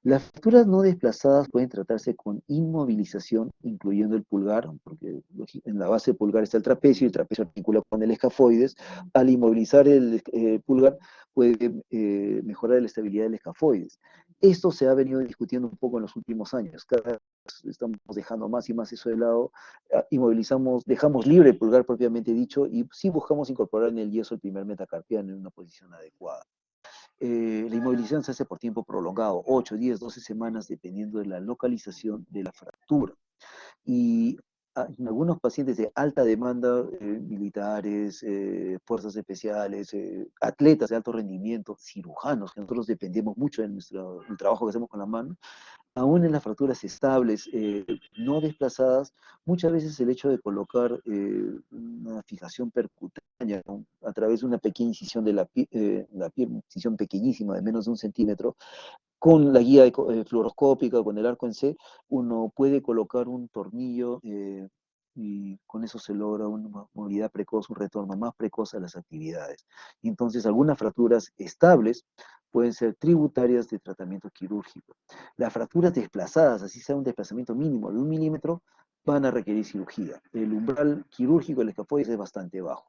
Las fracturas no desplazadas pueden tratarse con inmovilización, incluyendo el pulgar, porque en la base del pulgar está el trapecio y el trapecio articula con el escafoides. Al inmovilizar el pulgar puede mejorar la estabilidad del escafoides. Esto se ha venido discutiendo un poco en los últimos años. Cada vez estamos dejando más y más eso de lado. Dejamos libre el pulgar propiamente dicho y sí buscamos incorporar en el yeso el primer metacarpiano en una posición adecuada. La inmovilización se hace por tiempo prolongado, 8, 10, 12 semanas, dependiendo de la localización de la fractura. Y en algunos pacientes de alta demanda, militares, fuerzas especiales, atletas de alto rendimiento, cirujanos, que nosotros dependemos mucho del trabajo que hacemos con la mano, aún en las fracturas estables, no desplazadas, muchas veces el hecho de colocar una fijación percutánea, ¿no?, a través de una pequeña incisión de la piel, una incisión pequeñísima de menos de 1 centímetro, con la guía fluoroscópica, con el arco en C, uno puede colocar un tornillo y con eso se logra una movilidad precoz, un retorno más precoz a las actividades. Y entonces algunas fracturas estables pueden ser tributarias de tratamiento quirúrgico. Las fracturas desplazadas, así sea un desplazamiento mínimo de 1 milímetro, van a requerir cirugía. El umbral quirúrgico del escafoides es bastante bajo.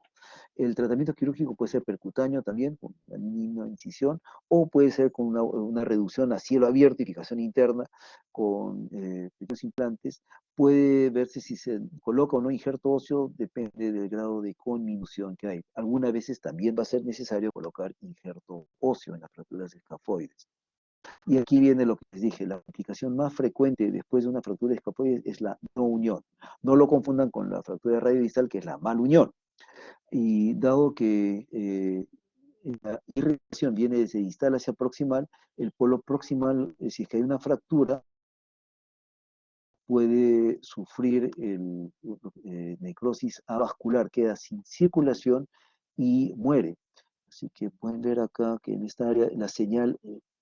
El tratamiento quirúrgico puede ser percutáneo también, con la mínima incisión, o puede ser con una reducción a cielo abierto y fijación interna con pequeños implantes. Puede verse si se coloca o no injerto óseo, depende del grado de conminución que hay. Algunas veces también va a ser necesario colocar injerto óseo en las fracturas escafoides. Y aquí viene lo que les dije, la complicación más frecuente después de una fractura de escafoides es la no unión. No lo confundan con la fractura radiodistal, que es la mal unión. Y dado que la irrigación viene desde distal hacia proximal, el polo proximal, si es que hay una fractura, puede sufrir necrosis avascular, queda sin circulación y muere. Así que pueden ver acá que en esta área la señal,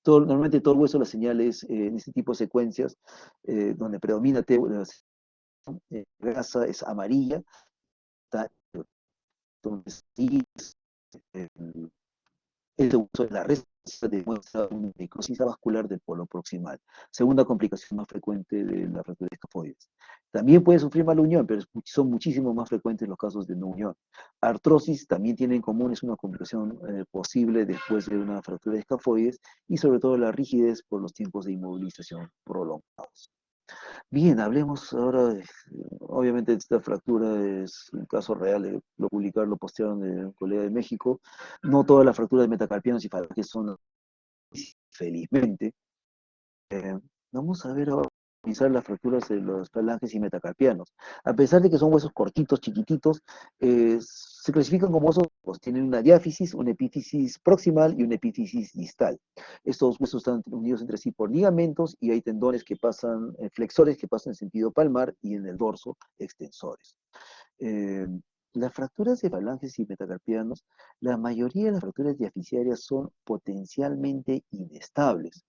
normalmente todo el hueso la señal es en este tipo de secuencias, donde predomina grasa es amarilla, entonces sí, el, el uso de la red demuestra una necrosis vascular del polo proximal, segunda complicación más frecuente de la fractura de escafoides. También puede sufrir mala unión, pero son muchísimo más frecuentes los casos de no unión. Artrosis también tiene en común, es una complicación posible después de una fractura de escafoides, y sobre todo la rigidez por los tiempos de inmovilización prolongados. Bien, hablemos ahora, obviamente esta fractura es un caso real, lo postearon de un colega de México. No todas las fracturas de metacarpianos y falanges son, felizmente. Eh, Vamos a ver ahora, analizar las fracturas de los falanges y metacarpianos. A pesar de que son huesos cortitos, chiquititos, se clasifican como huesos, pues, tienen una diáfisis, una epífisis proximal y una epífisis distal. Estos huesos están unidos entre sí por ligamentos y hay tendones que pasan, flexores que pasan en sentido palmar y en el dorso extensores. Eh, las fracturas de falanges y metacarpianos, la mayoría de las fracturas diaficiarias son potencialmente inestables.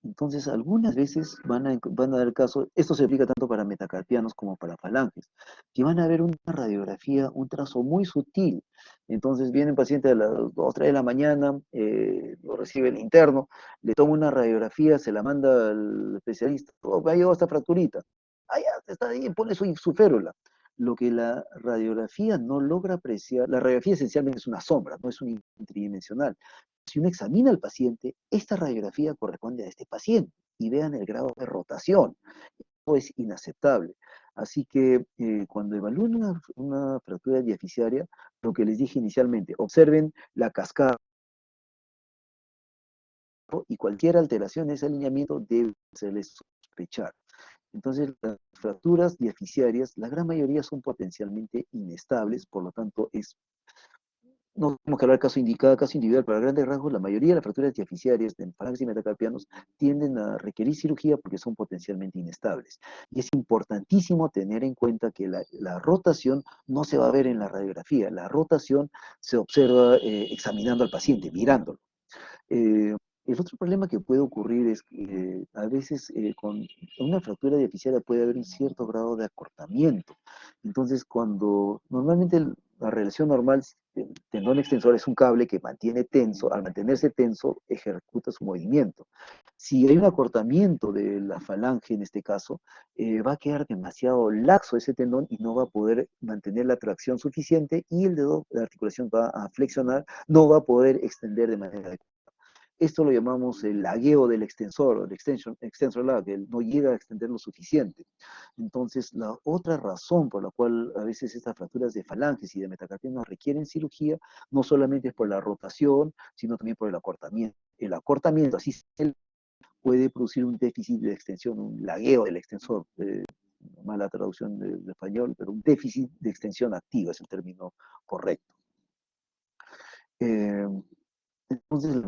Entonces, algunas veces van a dar caso, esto se aplica tanto para metacarpianos como para falanges, que van a ver una radiografía, un trazo muy sutil. Entonces, viene un paciente a las 2, 3 de la mañana, lo recibe el interno, le toma una radiografía, se la manda al especialista, oh, me ha llegado esta fracturita. Ah, ya, está ahí, pone su férula. Lo que la radiografía no logra apreciar, la radiografía esencialmente es una sombra, no es un tridimensional. Si uno examina al paciente, esta radiografía corresponde a este paciente y vean el grado de rotación. Eso es inaceptable. Así que cuando evalúen una fractura diaficiaria, lo que les dije inicialmente, observen la cascada y cualquier alteración en ese alineamiento debe hacerles sospechar. Entonces, las fracturas diaficiarias, la gran mayoría son potencialmente inestables, por lo tanto, no tenemos que hablar caso indicado, caso individual, pero a grandes rasgos, la mayoría de las fracturas diaficiarias de falanges y metacarpianos tienden a requerir cirugía porque son potencialmente inestables. Y es importantísimo tener en cuenta que la rotación no se va a ver en la radiografía, la rotación se observa examinando al paciente, mirándolo. Eh, el otro problema que puede ocurrir es que a veces con una fractura diaficiaria puede haber un cierto grado de acortamiento. Entonces, cuando normalmente la relación normal, el tendón extensor es un cable que mantiene tenso, al mantenerse tenso, ejecuta su movimiento. Si hay un acortamiento de la falange en este caso, va a quedar demasiado laxo ese tendón y no va a poder mantener la tracción suficiente y el dedo, la articulación va a flexionar, no va a poder extender de manera adecuada. Esto lo llamamos el lagueo del extensor, el extensor lag, el no llega a extender lo suficiente. Entonces, la otra razón por la cual a veces estas fracturas de falanges y de metacarpianos requieren cirugía, no solamente es por la rotación, sino también por el acortamiento. El acortamiento, así se puede producir un déficit de extensión, un lagueo del extensor, mala traducción de español, pero un déficit de extensión activa es el término correcto. Eh, entonces,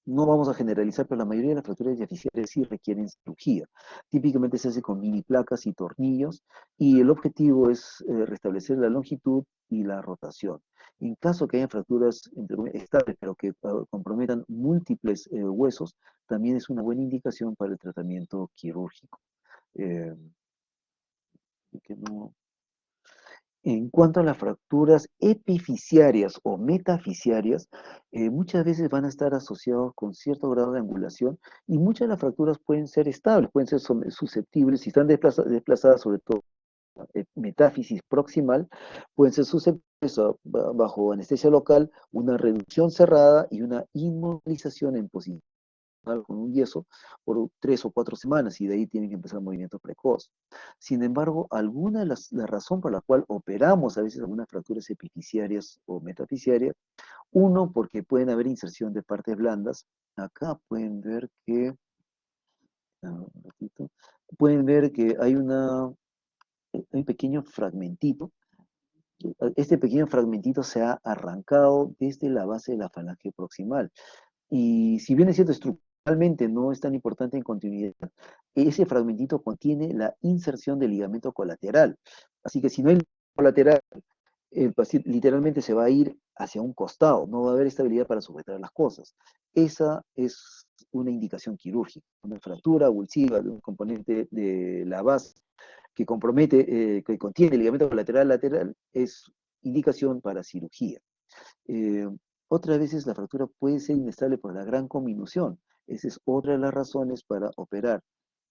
no vamos a generalizar, pero la mayoría de las fracturas diaficiales sí requieren cirugía. Típicamente se hace con mini placas y tornillos, y el objetivo es restablecer la longitud y la rotación. En caso que haya fracturas estables, pero que comprometan múltiples huesos, también es una buena indicación para el tratamiento quirúrgico. Eh, que no, En cuanto a las fracturas epifisiarias o metafisiarias, muchas veces van a estar asociados con cierto grado de angulación y muchas de las fracturas pueden ser estables, pueden ser susceptibles, si están desplazadas sobre todo metáfisis proximal, pueden ser susceptibles bajo anestesia local, una reducción cerrada y una inmovilización en posición con un yeso por 3 o 4 semanas y de ahí tienen que empezar movimiento precoz. Sin embargo, la razón por la cual operamos a veces algunas fracturas epifisiarias o metafisiarias, uno, porque pueden haber inserción de partes blandas. Acá pueden ver que, un ratito, pueden ver que hay un pequeño fragmentito este pequeño fragmentito se ha arrancado desde la base de la falange proximal. Y si bien es cierto, estructuralmente no es tan importante en continuidad, ese fragmentito contiene la inserción del ligamento colateral. Así que si no hay colateral, el paciente literalmente se va a ir hacia un costado, no va a haber estabilidad para sujetar las cosas. Esa es una indicación quirúrgica, una fractura avulsiva de un componente de la base que compromete, que contiene el ligamento colateral lateral, es indicación para cirugía. Eh, Otras veces la fractura puede ser inestable por la gran conminución. Esa es otra de las razones para operar.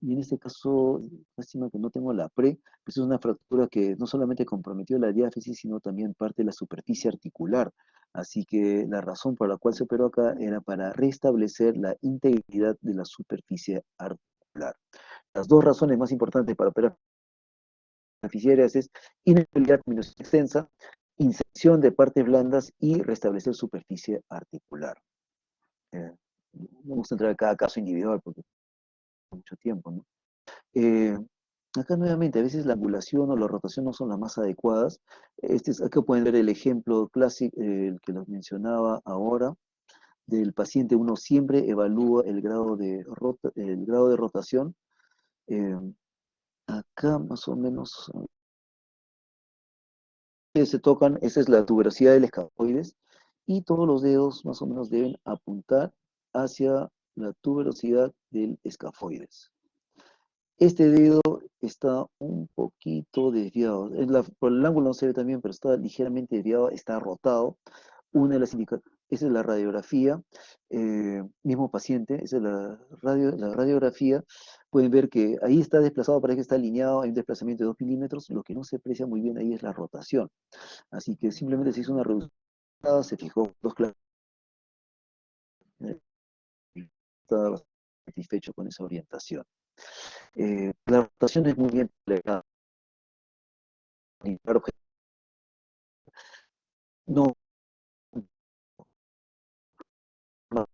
Y en este caso, lástima que no tengo la pues es una fractura que no solamente comprometió la diáfisis, sino también parte de la superficie articular. Así que la razón por la cual se operó acá era para restablecer la integridad de la superficie articular. Las dos razones más importantes para operar beneficiarias es inestabilidad conminución extensa, inserción de partes blandas y restablecer superficie articular. No me gusta entrar a cada caso individual porque mucho tiempo, ¿no? Eh, Acá nuevamente, a veces la angulación o la rotación no son las más adecuadas. Acá pueden ver el ejemplo clásico, el que los mencionaba ahora, del paciente. Uno siempre evalúa el grado de rotación. Eh, Acá más o menos se tocan, esa es la tuberosidad del escafoides, y todos los dedos más o menos deben apuntar hacia la tuberosidad del escafoides. Este dedo está un poquito desviado. Por el ángulo no se ve también, pero está ligeramente desviado, está rotado. Una de las esa es la radiografía, mismo paciente, esa es la radiografía. Pueden ver que ahí está desplazado, parece que está alineado, hay un desplazamiento de 2 milímetros. Lo que no se aprecia muy bien ahí es la rotación. Así que simplemente se hizo una reducción, se fijó dos clases, estaba bastante satisfecho con esa orientación. La rotación es muy bien tolerada. No, no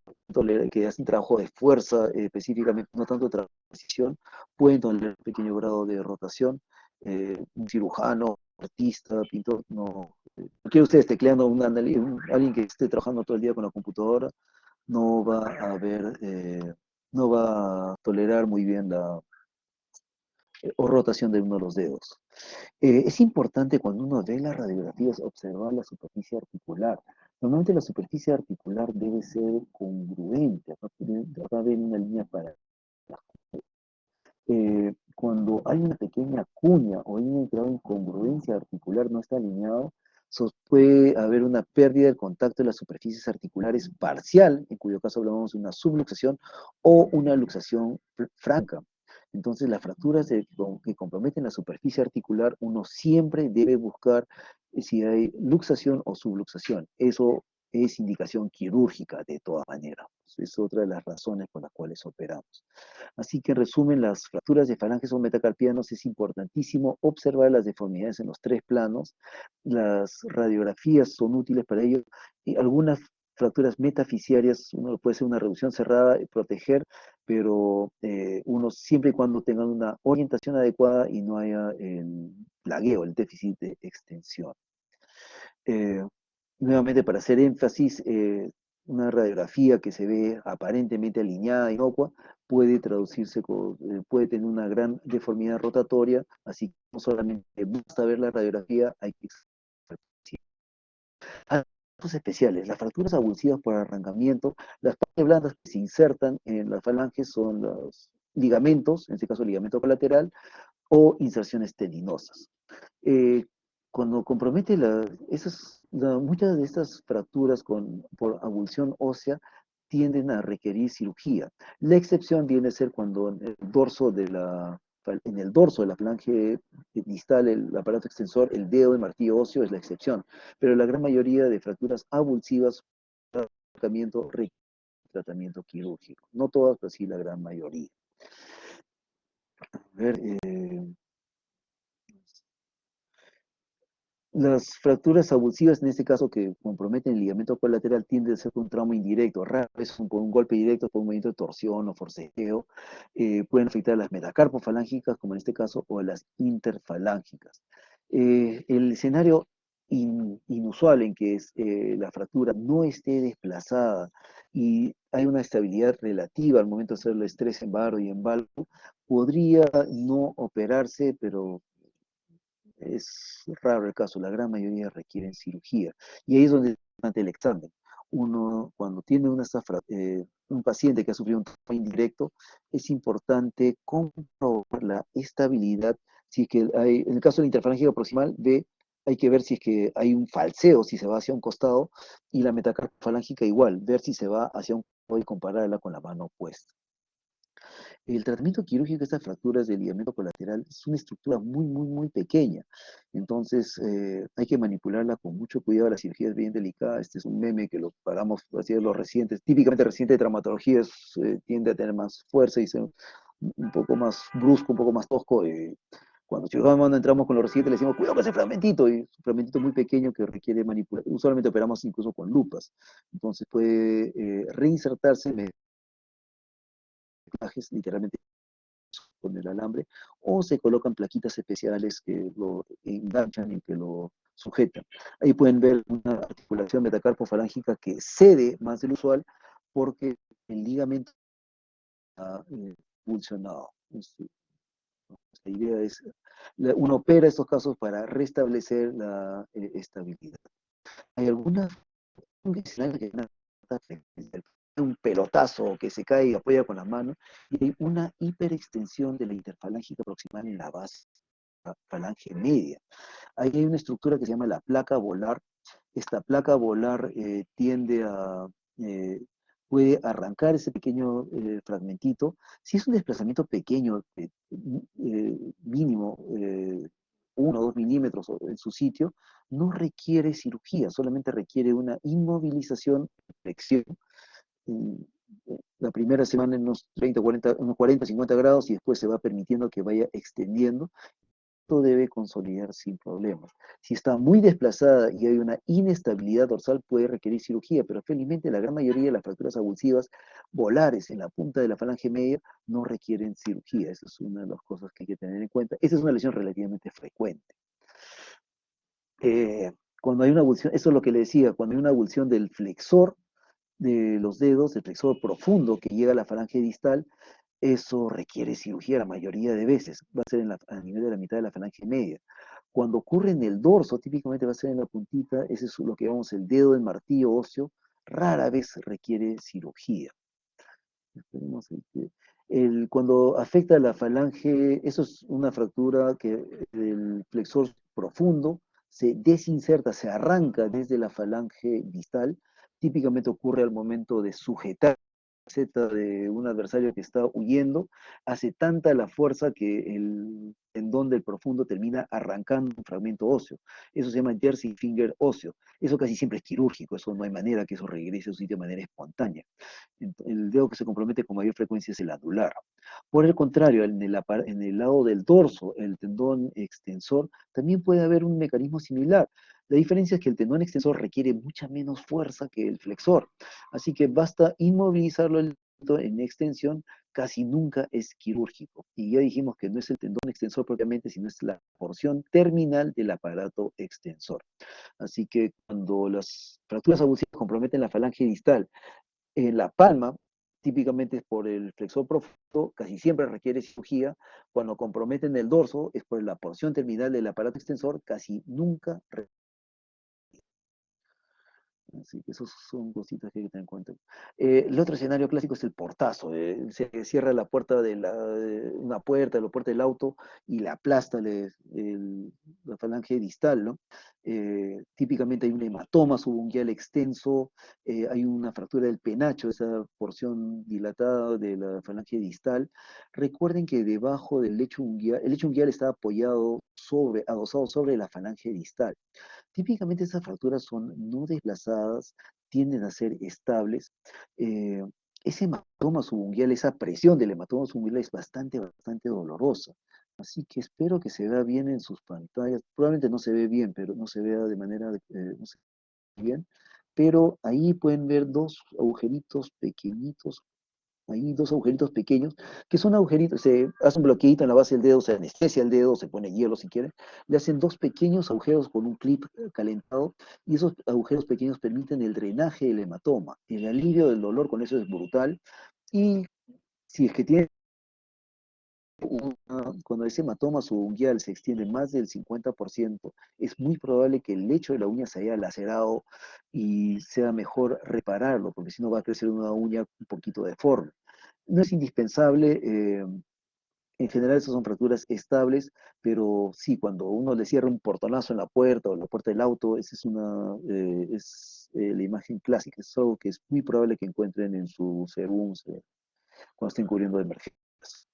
que hacen trabajo de fuerza específicamente, no tanto de transición, pueden tolerar un pequeño grado de rotación. Un cirujano, artista, pintor, no. No quiero ustedes tecleando alguien que esté trabajando todo el día con la computadora, no va a ver, no va a tolerar muy bien la o rotación de uno de los dedos. Es importante cuando uno ve las radiografías observar la superficie articular. Normalmente la superficie articular debe ser congruente, acá ven una línea para cuando hay una pequeña cuña o hay una grave incongruencia articular, no está alineado, puede haber una pérdida del contacto de las superficies articulares parcial, en cuyo caso hablamos de una subluxación o una luxación franca. Entonces, las fracturas que comprometen la superficie articular, uno siempre debe buscar si hay luxación o subluxación. Eso es indicación quirúrgica de todas maneras. Es otra de las razones por las cuales operamos. Así que en resumen, las fracturas de falanges o metacarpianos es importantísimo observar las deformidades en los tres planos. Las radiografías son útiles para ello. Y algunas fracturas metafisiarias, uno puede ser una reducción cerrada y proteger, pero uno siempre y cuando tengan una orientación adecuada y no haya el lagueo, el déficit de extensión. Eh, Nuevamente, para hacer énfasis, una radiografía que se ve aparentemente alineada, inocua, puede traducirse, puede tener una gran deformidad rotatoria, así que no solamente basta ver la radiografía, hay que casos especiales, las fracturas abulsivas por arrancamiento, las partes blandas que se insertan en las falanges son los ligamentos, en este caso el ligamento colateral, o inserciones tendinosas. Eh, Cuando compromete muchas de estas fracturas por avulsión ósea tienden a requerir cirugía. La excepción viene a ser cuando en el dorso de la falange distal, el aparato extensor, el dedo de martillo óseo es la excepción, pero la gran mayoría de fracturas avulsivas requieren tratamiento quirúrgico. No todas, pero sí la gran mayoría. A ver, las fracturas abusivas, en este caso que comprometen el ligamento colateral, tienden a ser un trauma indirecto, rara vez por un golpe directo, por un movimiento de torsión o forcejeo, pueden afectar a las metacarpofalángicas, como en este caso, o a las interfalángicas. El escenario inusual en que la fractura no esté desplazada y hay una estabilidad relativa al momento de hacer el estrés en barro y en valvo, podría no operarse, pero es raro el caso, la gran mayoría requieren cirugía. Y ahí es donde es importante el examen. Uno, cuando tiene un paciente que ha sufrido un trauma indirecto, es importante comprobar la estabilidad. Si es que hay, en el caso de la interfalángica proximal, hay que ver si es que hay un falseo, si se va hacia un costado, y la metacarpofalángica igual, ver si se va hacia un costado y compararla con la mano opuesta. El tratamiento quirúrgico de estas fracturas del ligamento colateral es una estructura muy, muy, muy pequeña. Entonces, hay que manipularla con mucho cuidado. La cirugía es bien delicada. Este es un meme que lo pagamos así de los recientes. Típicamente reciente de traumatología tiende a tener más fuerza y ser un poco más brusco, un poco más tosco. Cuando cuando entramos con los recientes le decimos, cuidado con ese fragmentito, y es un fragmentito muy pequeño que requiere manipular. Usualmente operamos incluso con lupas. Entonces puede reinsertarse literalmente con el alambre, o se colocan plaquitas especiales que lo enganchan y que lo sujetan. Ahí pueden ver una articulación metacarpofalángica que cede más del usual porque el ligamento está pulsionado. La idea es, uno opera estos casos para restablecer la estabilidad. Hay algunas escenarios que un pelotazo que se cae y apoya con la mano, y hay una hiperextensión de la interfalángica proximal en la base de la falange media. Ahí hay una estructura que se llama la placa volar. Esta placa volar eh, puede arrancar ese pequeño fragmentito. Si es un desplazamiento pequeño, mínimo, 1 o 2 milímetros en su sitio, no requiere cirugía, solamente requiere una inmovilización, flexión, la primera semana en unos 40, 50 grados y después se va permitiendo que vaya extendiendo. Esto debe consolidar sin problemas. Si está muy desplazada y hay una inestabilidad dorsal, puede requerir cirugía, pero felizmente la gran mayoría de las fracturas abulsivas volares en la punta de la falange media no requieren cirugía. Esa es una de las cosas que hay que tener en cuenta. Esa es una lesión relativamente frecuente. Eh, Cuando hay una abulsión, eso es lo que le decía, cuando hay una abulsión del flexor de los dedos, el flexor profundo que llega a la falange distal, eso requiere cirugía la mayoría de veces. Va a ser a nivel de la mitad de la falange media. Cuando ocurre en el dorso, típicamente va a ser en la puntita, ese es lo que llamamos el dedo del martillo óseo, rara vez requiere cirugía. Cuando afecta la falange, eso es una fractura que el flexor profundo se desinserta, se arranca desde la falange distal. Típicamente ocurre al momento de sujetar la maceta de un adversario que está huyendo, hace tanta la fuerza que el tendón del profundo termina arrancando un fragmento óseo. Eso se llama jersey finger óseo. Eso casi siempre es quirúrgico, eso no hay manera que eso regrese a su sitio de manera espontánea. El dedo que se compromete con mayor frecuencia es el anular. Por el contrario, en el lado del dorso, el tendón extensor, también puede haber un mecanismo similar. La diferencia es que el tendón extensor requiere mucha menos fuerza que el flexor. Así que basta inmovilizarlo en extensión, casi nunca es quirúrgico. Y ya dijimos que no es el tendón extensor propiamente, sino es la porción terminal del aparato extensor. Así que cuando las fracturas abusivas comprometen la falange distal en la palma, típicamente es por el flexor profundo, casi siempre requiere cirugía. Cuando comprometen el dorso, es por la porción terminal del aparato extensor, casi nunca. Así que esas son cositas que hay que tener en cuenta. El otro escenario clásico es el portazo. Se cierra la puerta una puerta, la puerta del auto y la aplasta la falange distal, ¿no? Típicamente hay un hematoma subungual extenso, hay una fractura del penacho, esa porción dilatada de la falange distal. Recuerden que debajo del lecho unguial, el lecho unguial está adosado sobre la falange distal. Típicamente esas fracturas son no desplazadas, tienden a ser estables. Eh, Ese hematoma subungual, esa presión del hematoma subungual es bastante, bastante dolorosa. Así que espero que se vea bien en sus pantallas. Probablemente no se ve bien, pero no se vea de manera, no se ve bien. Pero ahí pueden ver dos agujeritos pequeñitos Hay dos agujeritos pequeños, que son agujeritos, se hace un bloqueito en la base del dedo, se anestesia el dedo, se pone hielo si quieren, le hacen dos pequeños agujeros con un clip calentado, y esos agujeros pequeños permiten el drenaje del hematoma. El alivio del dolor con eso es brutal, y si es que tiene cuando ese hematoma subungual se extiende más del 50%, es muy probable que el lecho de la uña se haya lacerado y sea mejor repararlo, porque si no va a crecer una uña un poquito deforme. No es indispensable, en general esas son fracturas estables, pero sí, cuando uno le cierra un portonazo en la puerta o en la puerta del auto, esa es la imagen clásica, es algo que es muy probable que encuentren en sus serums cuando estén cubriendo de emergencias.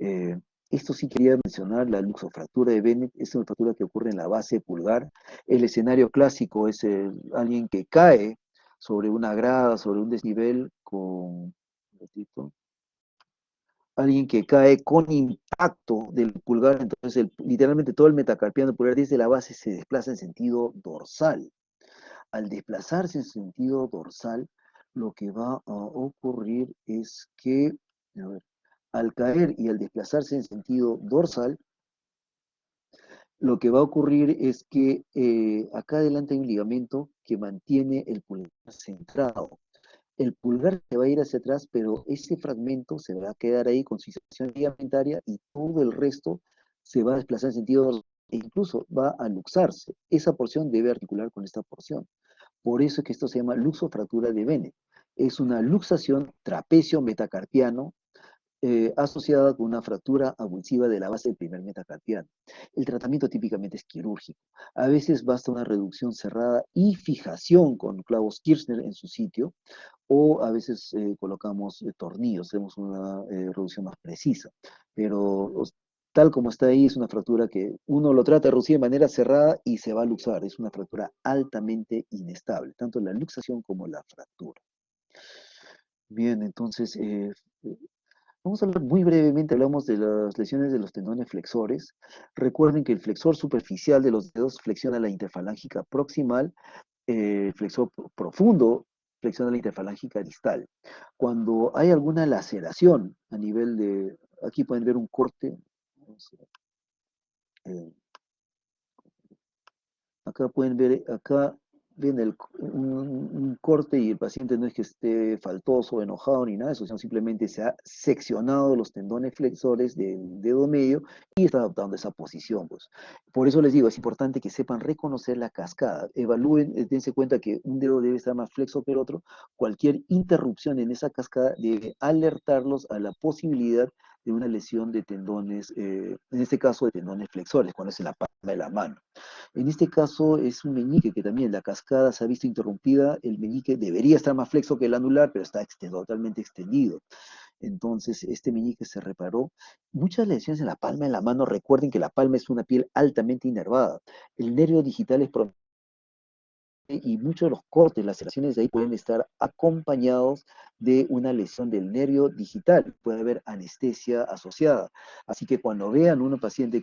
Eh, Esto sí quería mencionar, la luxofractura de Bennett es una fractura que ocurre en la base pulgar. El escenario clásico es alguien que cae sobre una grada, sobre un desnivel, alguien que cae con impacto del pulgar, entonces literalmente todo el metacarpiano pulgar desde la base se desplaza en sentido dorsal. Al desplazarse en sentido dorsal, lo que va a ocurrir es que, a ver, al caer y al desplazarse en sentido dorsal, lo que va a ocurrir es que acá adelante hay un ligamento que mantiene el pulgar centrado. El pulgar se va a ir hacia atrás, pero ese fragmento se va a quedar ahí con su sección ligamentaria y todo el resto se va a desplazar en sentido dorsal e incluso va a luxarse. Esa porción debe articular con esta porción. Por eso es que esto se llama luxofractura de Bennett. Es una luxación trapecio metacarpiano asociada con una fractura avulsiva de la base del primer metacarpiano. El tratamiento típicamente es quirúrgico. A veces basta una reducción cerrada y fijación con clavos Kirchner en su sitio, o a veces colocamos tornillos, hacemos una reducción más precisa. Pero tal como está ahí, es una fractura que uno lo trata de reducir de manera cerrada y se va a luxar. Es una fractura altamente inestable, tanto la luxación como la fractura. Bien, entonces, vamos a hablar muy brevemente, hablamos de las lesiones de los tendones flexores. Recuerden que el flexor superficial de los dedos flexiona la interfalángica proximal, el flexor profundo flexiona la interfalángica distal. Cuando hay alguna laceración a nivel de, aquí pueden ver un corte, eh, acá pueden ver, acá ven un corte y el paciente no es que esté faltoso, enojado ni nada de eso, sino simplemente se ha seccionado los tendones flexores del dedo medio y está adoptando esa posición, pues. Por eso les digo, es importante que sepan reconocer la cascada. Evalúen, dense cuenta que un dedo debe estar más flexo que el otro. Cualquier interrupción en esa cascada debe alertarlos a la posibilidad de una lesión de tendones, en este caso de tendones flexores, cuando es en la palma de la mano. En este caso es un meñique que también la cascada se ha visto interrumpida, el meñique debería estar más flexo que el anular, pero está totalmente extendido. Entonces este meñique se reparó. Muchas lesiones en la palma de la mano, recuerden que la palma es una piel altamente inervada. El nervio digital es y muchos de los cortes, las laceraciones de ahí pueden estar acompañados de una lesión del nervio digital, puede haber anestesia asociada. Así que cuando vean un paciente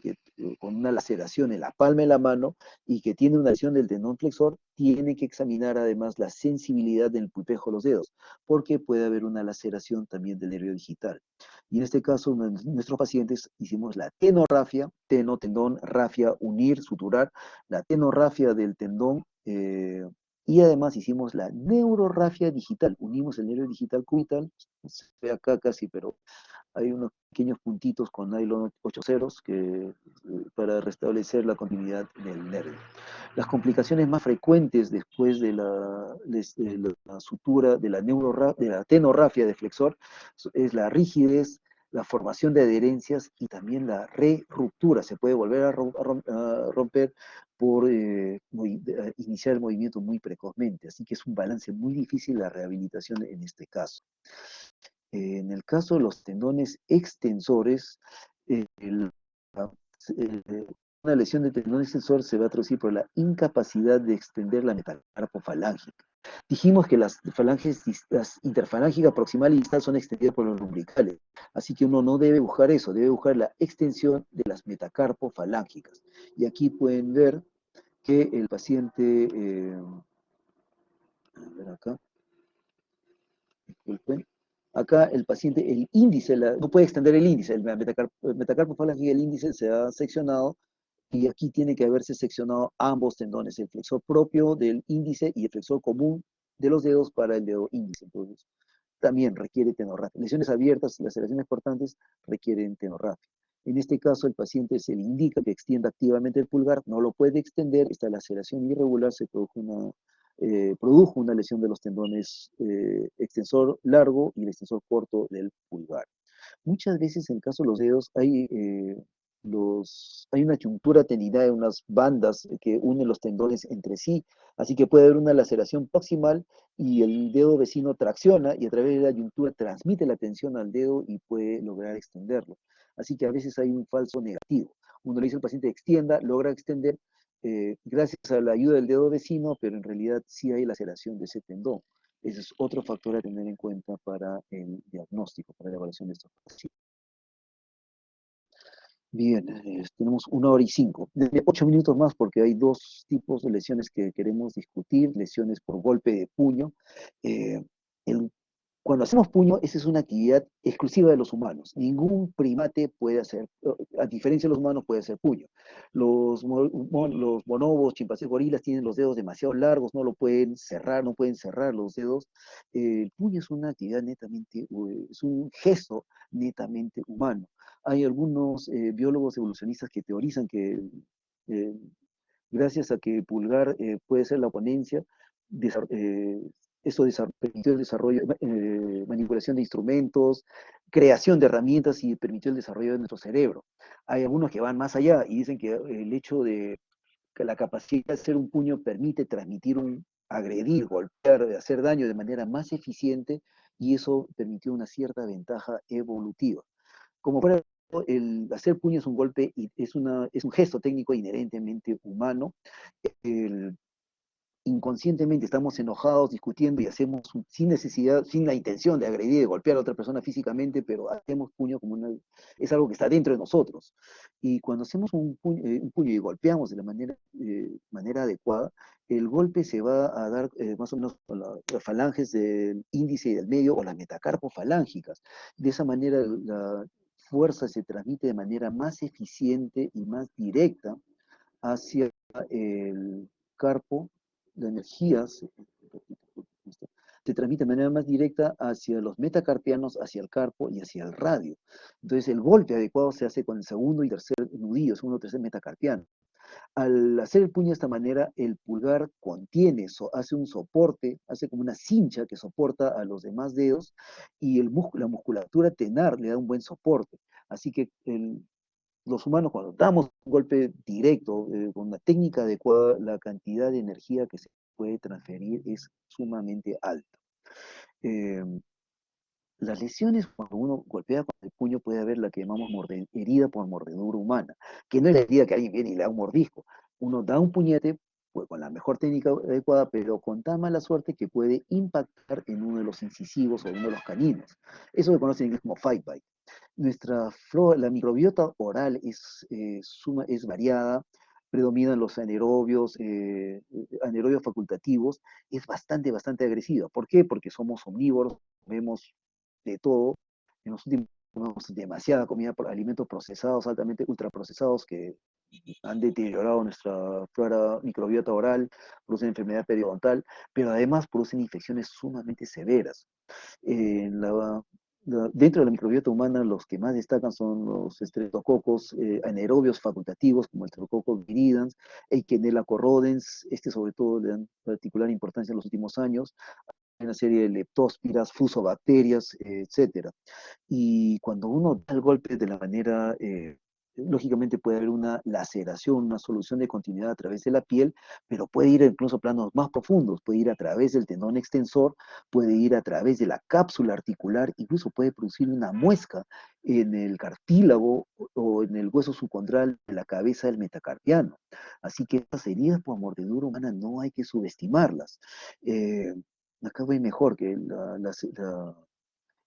con una laceración en la palma de la mano y que tiene una lesión del tendón flexor, tiene que examinar además la sensibilidad del pulpejo de los dedos, porque puede haber una laceración también del nervio digital. Y en este caso, nuestros pacientes hicimos la tenorrafia, tendón, rafia, unir, suturar, la tenorrafia del tendón, y además hicimos la neurorrafia digital, unimos el nervio digital cubital, no se ve acá casi, pero hay unos pequeños puntitos con nylon 8 ceros para restablecer la continuidad del nervio. Las complicaciones más frecuentes después de la sutura de de la tenorrafia de flexor es la rigidez, la formación de adherencias y también la re-ruptura. Se puede volver a romper por iniciar el movimiento muy precozmente. Así que es un balance muy difícil la rehabilitación en este caso. En el caso de los tendones extensores, la- una lesión de tendón extensor se va a traducir por la incapacidad de extender la metacarpofalángica. Dijimos que las las interfalángica proximal y distal son extendidas por los lumbricales, así que uno no debe buscar eso, debe buscar la extensión de las metacarpofalángicas. Y aquí pueden ver que el paciente, a ver acá, disculpen, Acá el paciente, el índice, no puede extender el índice, el metacarpofalange y el índice se ha seccionado y aquí tiene que haberse seccionado ambos tendones, el flexor propio del índice y el flexor común de los dedos para el dedo índice. Entonces, también requiere tenorrafia. Lesiones abiertas, laceraciones cortantes requieren tenorrafia. En este caso, el paciente se le indica que extienda activamente el pulgar, no lo puede extender, esta laceración irregular se produjo una lesión de los tendones extensor largo y el extensor corto del pulgar. Muchas veces en el caso de los dedos hay una juntura tendinal, unas bandas que unen los tendones entre sí, así que puede haber una laceración proximal y el dedo vecino tracciona y a través de la juntura transmite la tensión al dedo y puede lograr extenderlo. Así que a veces hay un falso negativo. Uno le dice al paciente extienda, logra extender gracias a la ayuda del dedo vecino, pero en realidad sí hay laceración de ese tendón. Ese es otro factor a tener en cuenta para el diagnóstico, para la evaluación de estos pacientes. Bien, tenemos 1 hora y 5. De 8 minutos más porque hay dos tipos de lesiones que queremos discutir, lesiones por golpe de puño. Eh, el Cuando hacemos puño, esa es una actividad exclusiva de los humanos. Ningún primate puede hacer, a diferencia de los humanos, puede hacer puño. Los bonobos, chimpancés, gorilas tienen los dedos demasiado largos, no lo pueden cerrar, no pueden cerrar los dedos. El puño es una actividad netamente, es un gesto netamente humano. Hay algunos biólogos evolucionistas que teorizan que eh, gracias a que pulgar puede ser la ponencia, eso permitió el desarrollo, manipulación de instrumentos, creación de herramientas y permitió el desarrollo de nuestro cerebro. Hay algunos que van más allá y dicen que el hecho de que la capacidad de hacer un puño permite transmitir agredir, golpear, hacer daño de manera más eficiente y eso permitió una cierta ventaja evolutiva. Como fuera, el hacer puño es un golpe y es un gesto técnico inherentemente humano. El, Inconscientemente estamos enojados, discutiendo y hacemos sin necesidad, sin la intención de agredir, de golpear a otra persona físicamente, pero hacemos puño es algo que está dentro de nosotros. Y cuando hacemos un puño y golpeamos de la manera adecuada, el golpe se va a dar más o menos con las falanges del índice y del medio o las metacarpofalángicas. De esa manera la fuerza se transmite de manera más eficiente y más directa hacia el carpo, la energía se transmite de manera más directa hacia los metacarpianos, hacia el carpo y hacia el radio. Entonces el golpe adecuado se hace con el segundo y tercer nudillo, segundo y tercer metacarpiano. Al hacer el puño de esta manera, el pulgar contiene, hace un soporte, hace como una cincha que soporta a los demás dedos y la musculatura tenar le da un buen soporte. Así que los humanos cuando damos un golpe directo, con una técnica adecuada, la cantidad de energía que se puede transferir es sumamente alta. Eh, las lesiones, cuando uno golpea con el puño, puede haber la que llamamos herida por mordedura humana, que no es la herida que alguien viene y le da un mordisco. Uno da un puñete pues, con la mejor técnica adecuada, pero con tan mala suerte que puede impactar en uno de los incisivos o uno de los caninos. Eso se conoce en inglés como fight bite. Nuestra flora, la microbiota oral es variada, predominan los anaerobios facultativos, es bastante agresiva. ¿Por qué? Porque somos omnívoros, vemos de todo. En los últimos años comemos demasiada comida por alimentos procesados, altamente ultraprocesados, que han deteriorado nuestra flora microbiota oral, producen enfermedad periodontal, pero además producen infecciones sumamente severas. Dentro de la microbiota humana, los que más destacan son los estreptococos anaerobios facultativos, como el Streptococcus viridans, Eikenella corrodens, sobre todo le dan particular importancia en los últimos años, hay una serie de leptóspiras, fusobacterias, etcétera. Y cuando uno da el golpe de la manera, lógicamente puede haber una laceración, una solución de continuidad a través de la piel, pero puede ir incluso a planos más profundos, puede ir a través del tendón extensor, puede ir a través de la cápsula articular, incluso puede producir una muesca en el cartílago o en el hueso subcondral de la cabeza del metacarpiano. Así que estas heridas por mordedura humana no hay que subestimarlas. Acá voy mejor que la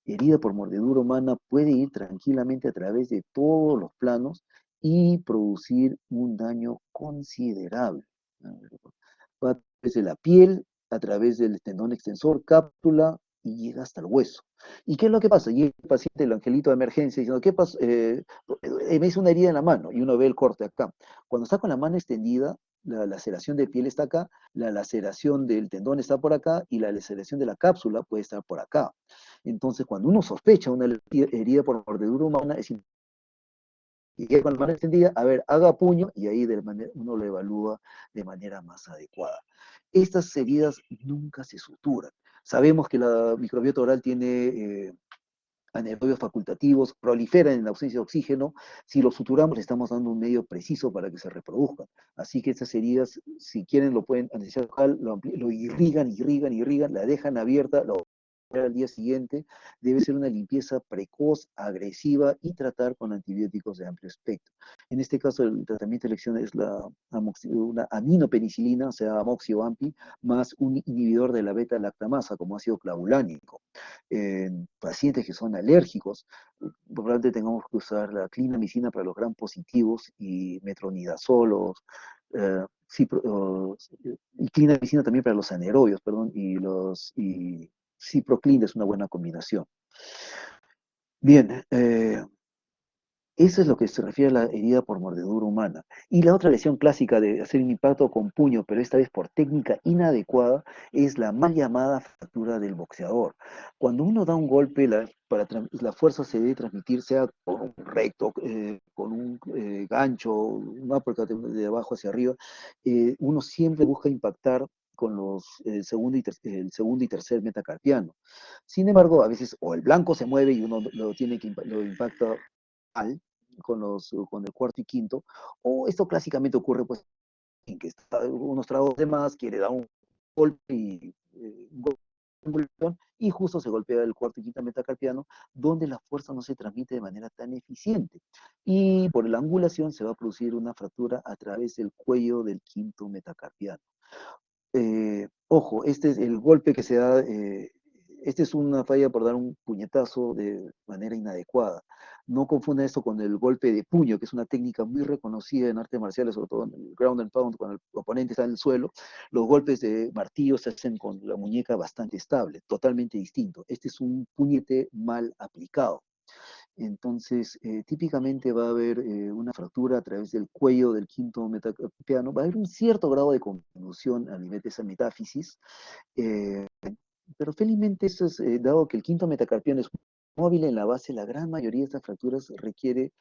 herida por mordedura humana puede ir tranquilamente a través de todos los planos y producir un daño considerable. Va a través de la piel, a través del tendón extensor, cápsula, y llega hasta el hueso. ¿Y qué es lo que pasa? Llega el paciente, el angelito de emergencia, diciendo, ¿qué pasó? Me hizo una herida en la mano, y uno ve el corte acá. Cuando está con la mano extendida, la laceración de piel está acá, la laceración del tendón está por acá, y la laceración de la cápsula puede estar por acá. Entonces, cuando uno sospecha una herida por mordedura humana, es y que con la mano extendida, a ver, haga puño y ahí uno lo evalúa de manera más adecuada. Estas heridas nunca se suturan. Sabemos que la microbiota oral tiene anaerobios facultativos, proliferan en la ausencia de oxígeno. Si lo suturamos, le estamos dando un medio preciso para que se reproduzcan. Así que estas heridas, si quieren, lo pueden anestesia local, lo irrigan, irrigan, irrigan, la dejan abierta, lo al día siguiente, debe ser una limpieza precoz, agresiva y tratar con antibióticos de amplio espectro. En este caso, el tratamiento de elección es una aminopenicilina, o sea, amoxi o ampi, más un inhibidor de la beta-lactamasa, como ácido clavulánico. En pacientes que son alérgicos, probablemente tengamos que usar la clindamicina para los gram positivos y metronidazol y clindamicina también para los anaerobios, perdón, y ciproclin es una buena combinación. Bien, eso es lo que se refiere a la herida por mordedura humana. Y la otra lesión clásica de hacer un impacto con puño, pero esta vez por técnica inadecuada, es la mal llamada fractura del boxeador. Cuando uno da un golpe, la fuerza se debe transmitir, sea con un recto, con un gancho, un uppercut de abajo hacia arriba. Uno siempre busca impactar con el segundo y tercer metacarpiano. Sin embargo, a veces o el blanco se mueve y uno lo impacta mal, con el cuarto y quinto, o esto clásicamente ocurre pues en que está unos tragos de más, quiere dar un golpe y justo se golpea el cuarto y quinto metacarpiano, donde la fuerza no se transmite de manera tan eficiente. Y por la angulación se va a producir una fractura a través del cuello del quinto metacarpiano. Ojo, este es el golpe que se da, este es una falla por dar un puñetazo de manera inadecuada. No confunda esto con el golpe de puño, que es una técnica muy reconocida en artes marciales, sobre todo en el ground and pound, cuando el oponente está en el suelo. Los golpes de martillo se hacen con la muñeca bastante estable, totalmente distinto. Este es un puñete mal aplicado. Entonces, típicamente va a haber una fractura a través del cuello del quinto metacarpiano, va a haber un cierto grado de conmoción a nivel de esa metáfisis, eh, pero felizmente eso es, dado que el quinto metacarpiano es móvil en la base, la gran mayoría de estas fracturas requiere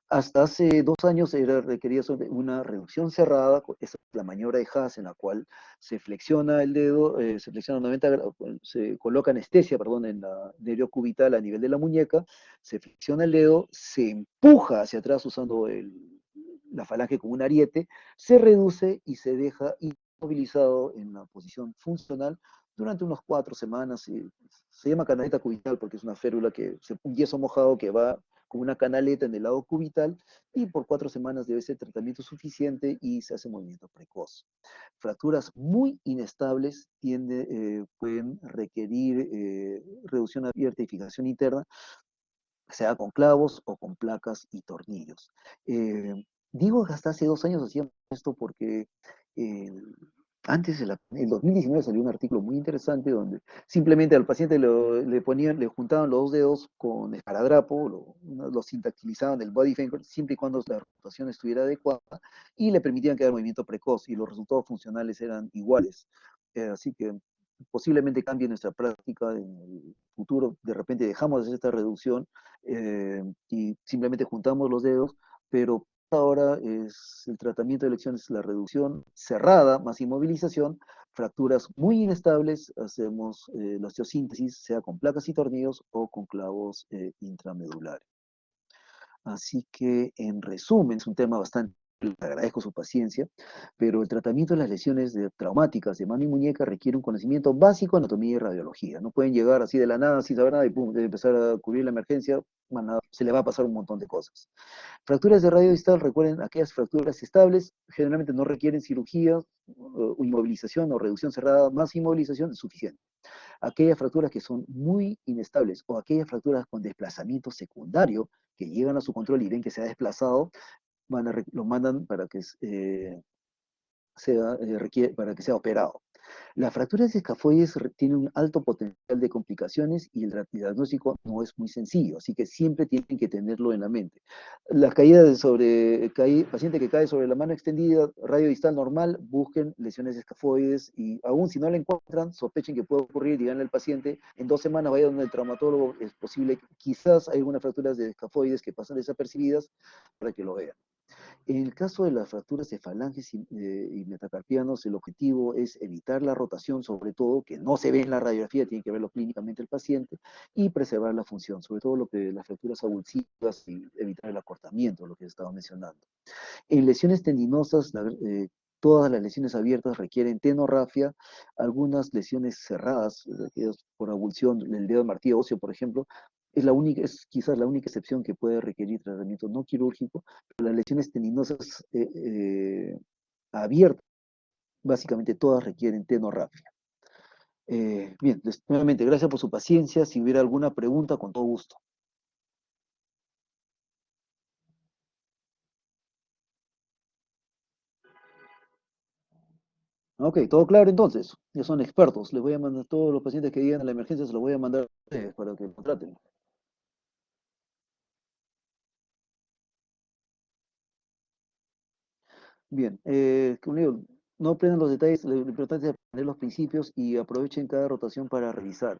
hasta hace 2 años requería una reducción cerrada, esa es la maniobra de Haas en la cual se flexiona el dedo, se flexiona 90 grados, se coloca anestesia, perdón, en la nervio cubital a nivel de la muñeca, se flexiona el dedo, se empuja hacia atrás usando la falange como un ariete, se reduce y se deja inmovilizado en una posición funcional durante unos 4 semanas. Se llama canaleta cubital porque es una férula un yeso mojado que va con una canaleta en el lado cubital y por 4 semanas debe ser tratamiento suficiente y se hace movimiento precoz. Fracturas muy inestables pueden requerir reducción abierta y fijación interna, sea con clavos o con placas y tornillos. Digo que hasta hace 2 años hacíamos esto porque eh, antes, en 2019 salió un artículo muy interesante donde simplemente al paciente le juntaban los dos dedos con esparadrapo, lo sintactilizaban el body finger, siempre y cuando la rotación estuviera adecuada, y le permitían que haga movimiento precoz, y los resultados funcionales eran iguales. Así que posiblemente cambie nuestra práctica en el futuro. De repente dejamos de hacer esta reducción y simplemente juntamos los dedos, pero ahora el tratamiento de elección es la reducción cerrada más inmovilización, fracturas muy inestables, hacemos la osteosíntesis, sea con placas y tornillos o con clavos intramedulares. Así que, en resumen, es un tema bastante, le agradezco su paciencia, pero el tratamiento de las lesiones traumáticas de mano y muñeca requiere un conocimiento básico de anatomía y radiología. No pueden llegar así de la nada, sin saber nada, y pum, empezar a cubrir la emergencia, se le va a pasar un montón de cosas. Fracturas de radio distal, recuerden, aquellas fracturas estables generalmente no requieren cirugía, o inmovilización o reducción cerrada, más inmovilización es suficiente. Aquellas fracturas que son muy inestables o aquellas fracturas con desplazamiento secundario que llegan a su control y ven que se ha desplazado, lo mandan para que para que sea operado. Las fracturas escafoides tienen un alto potencial de complicaciones y el diagnóstico no es muy sencillo, así que siempre tienen que tenerlo en la mente. La caída paciente que cae sobre la mano extendida, radio distal normal, busquen lesiones escafoides y aún si no la encuentran, sospechen que puede ocurrir, díganle al paciente, en 2 semanas vaya donde el traumatólogo, es posible, quizás hay algunas fracturas de escafoides que pasan desapercibidas para que lo vean. En el caso de las fracturas de falanges y metacarpianos, el objetivo es evitar la rotación, sobre todo, que no se ve en la radiografía, tiene que verlo clínicamente el paciente, y preservar la función, sobre todo lo que las fracturas abulsivas y evitar el acortamiento, lo que estaba mencionando. En lesiones tendinosas, todas las lesiones abiertas requieren tenorrafia, algunas lesiones cerradas, por abulsión, el dedo de martillo óseo, por ejemplo, es quizás la única excepción que puede requerir tratamiento no quirúrgico, pero las lesiones tendinosas abiertas, básicamente todas requieren tenorrafia. Bien, nuevamente, gracias por su paciencia. Si hubiera alguna pregunta, con todo gusto. Ok, todo claro entonces. Ya son expertos. Les voy a mandar todos los pacientes que lleguen a la emergencia, se los voy a mandar a ustedes para que lo traten. Bien, como digo, no aprendan los detalles, lo importante es aprender los principios y aprovechen cada rotación para revisar.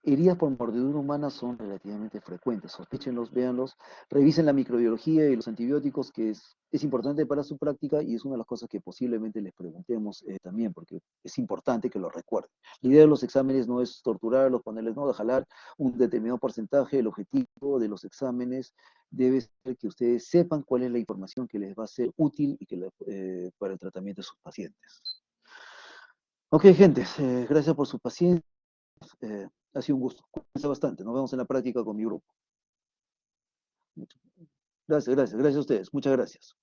Heridas por mordedura humana son relativamente frecuentes, sospéchenlos, véanlos, revisen la microbiología y los antibióticos, que es importante para su práctica y es una de las cosas que posiblemente les preguntemos también, porque es importante que lo recuerden. La idea de los exámenes no es torturarlos, ponerles, no, de jalar un determinado porcentaje, el objetivo de los exámenes debe ser que ustedes sepan cuál es la información que les va a ser útil y para el tratamiento de sus pacientes. Ok, gente, gracias por su paciencia. eh, ha sido un gusto. Cuídense bastante. Nos vemos en la práctica con mi grupo. Gracias, gracias, gracias a ustedes. Muchas gracias.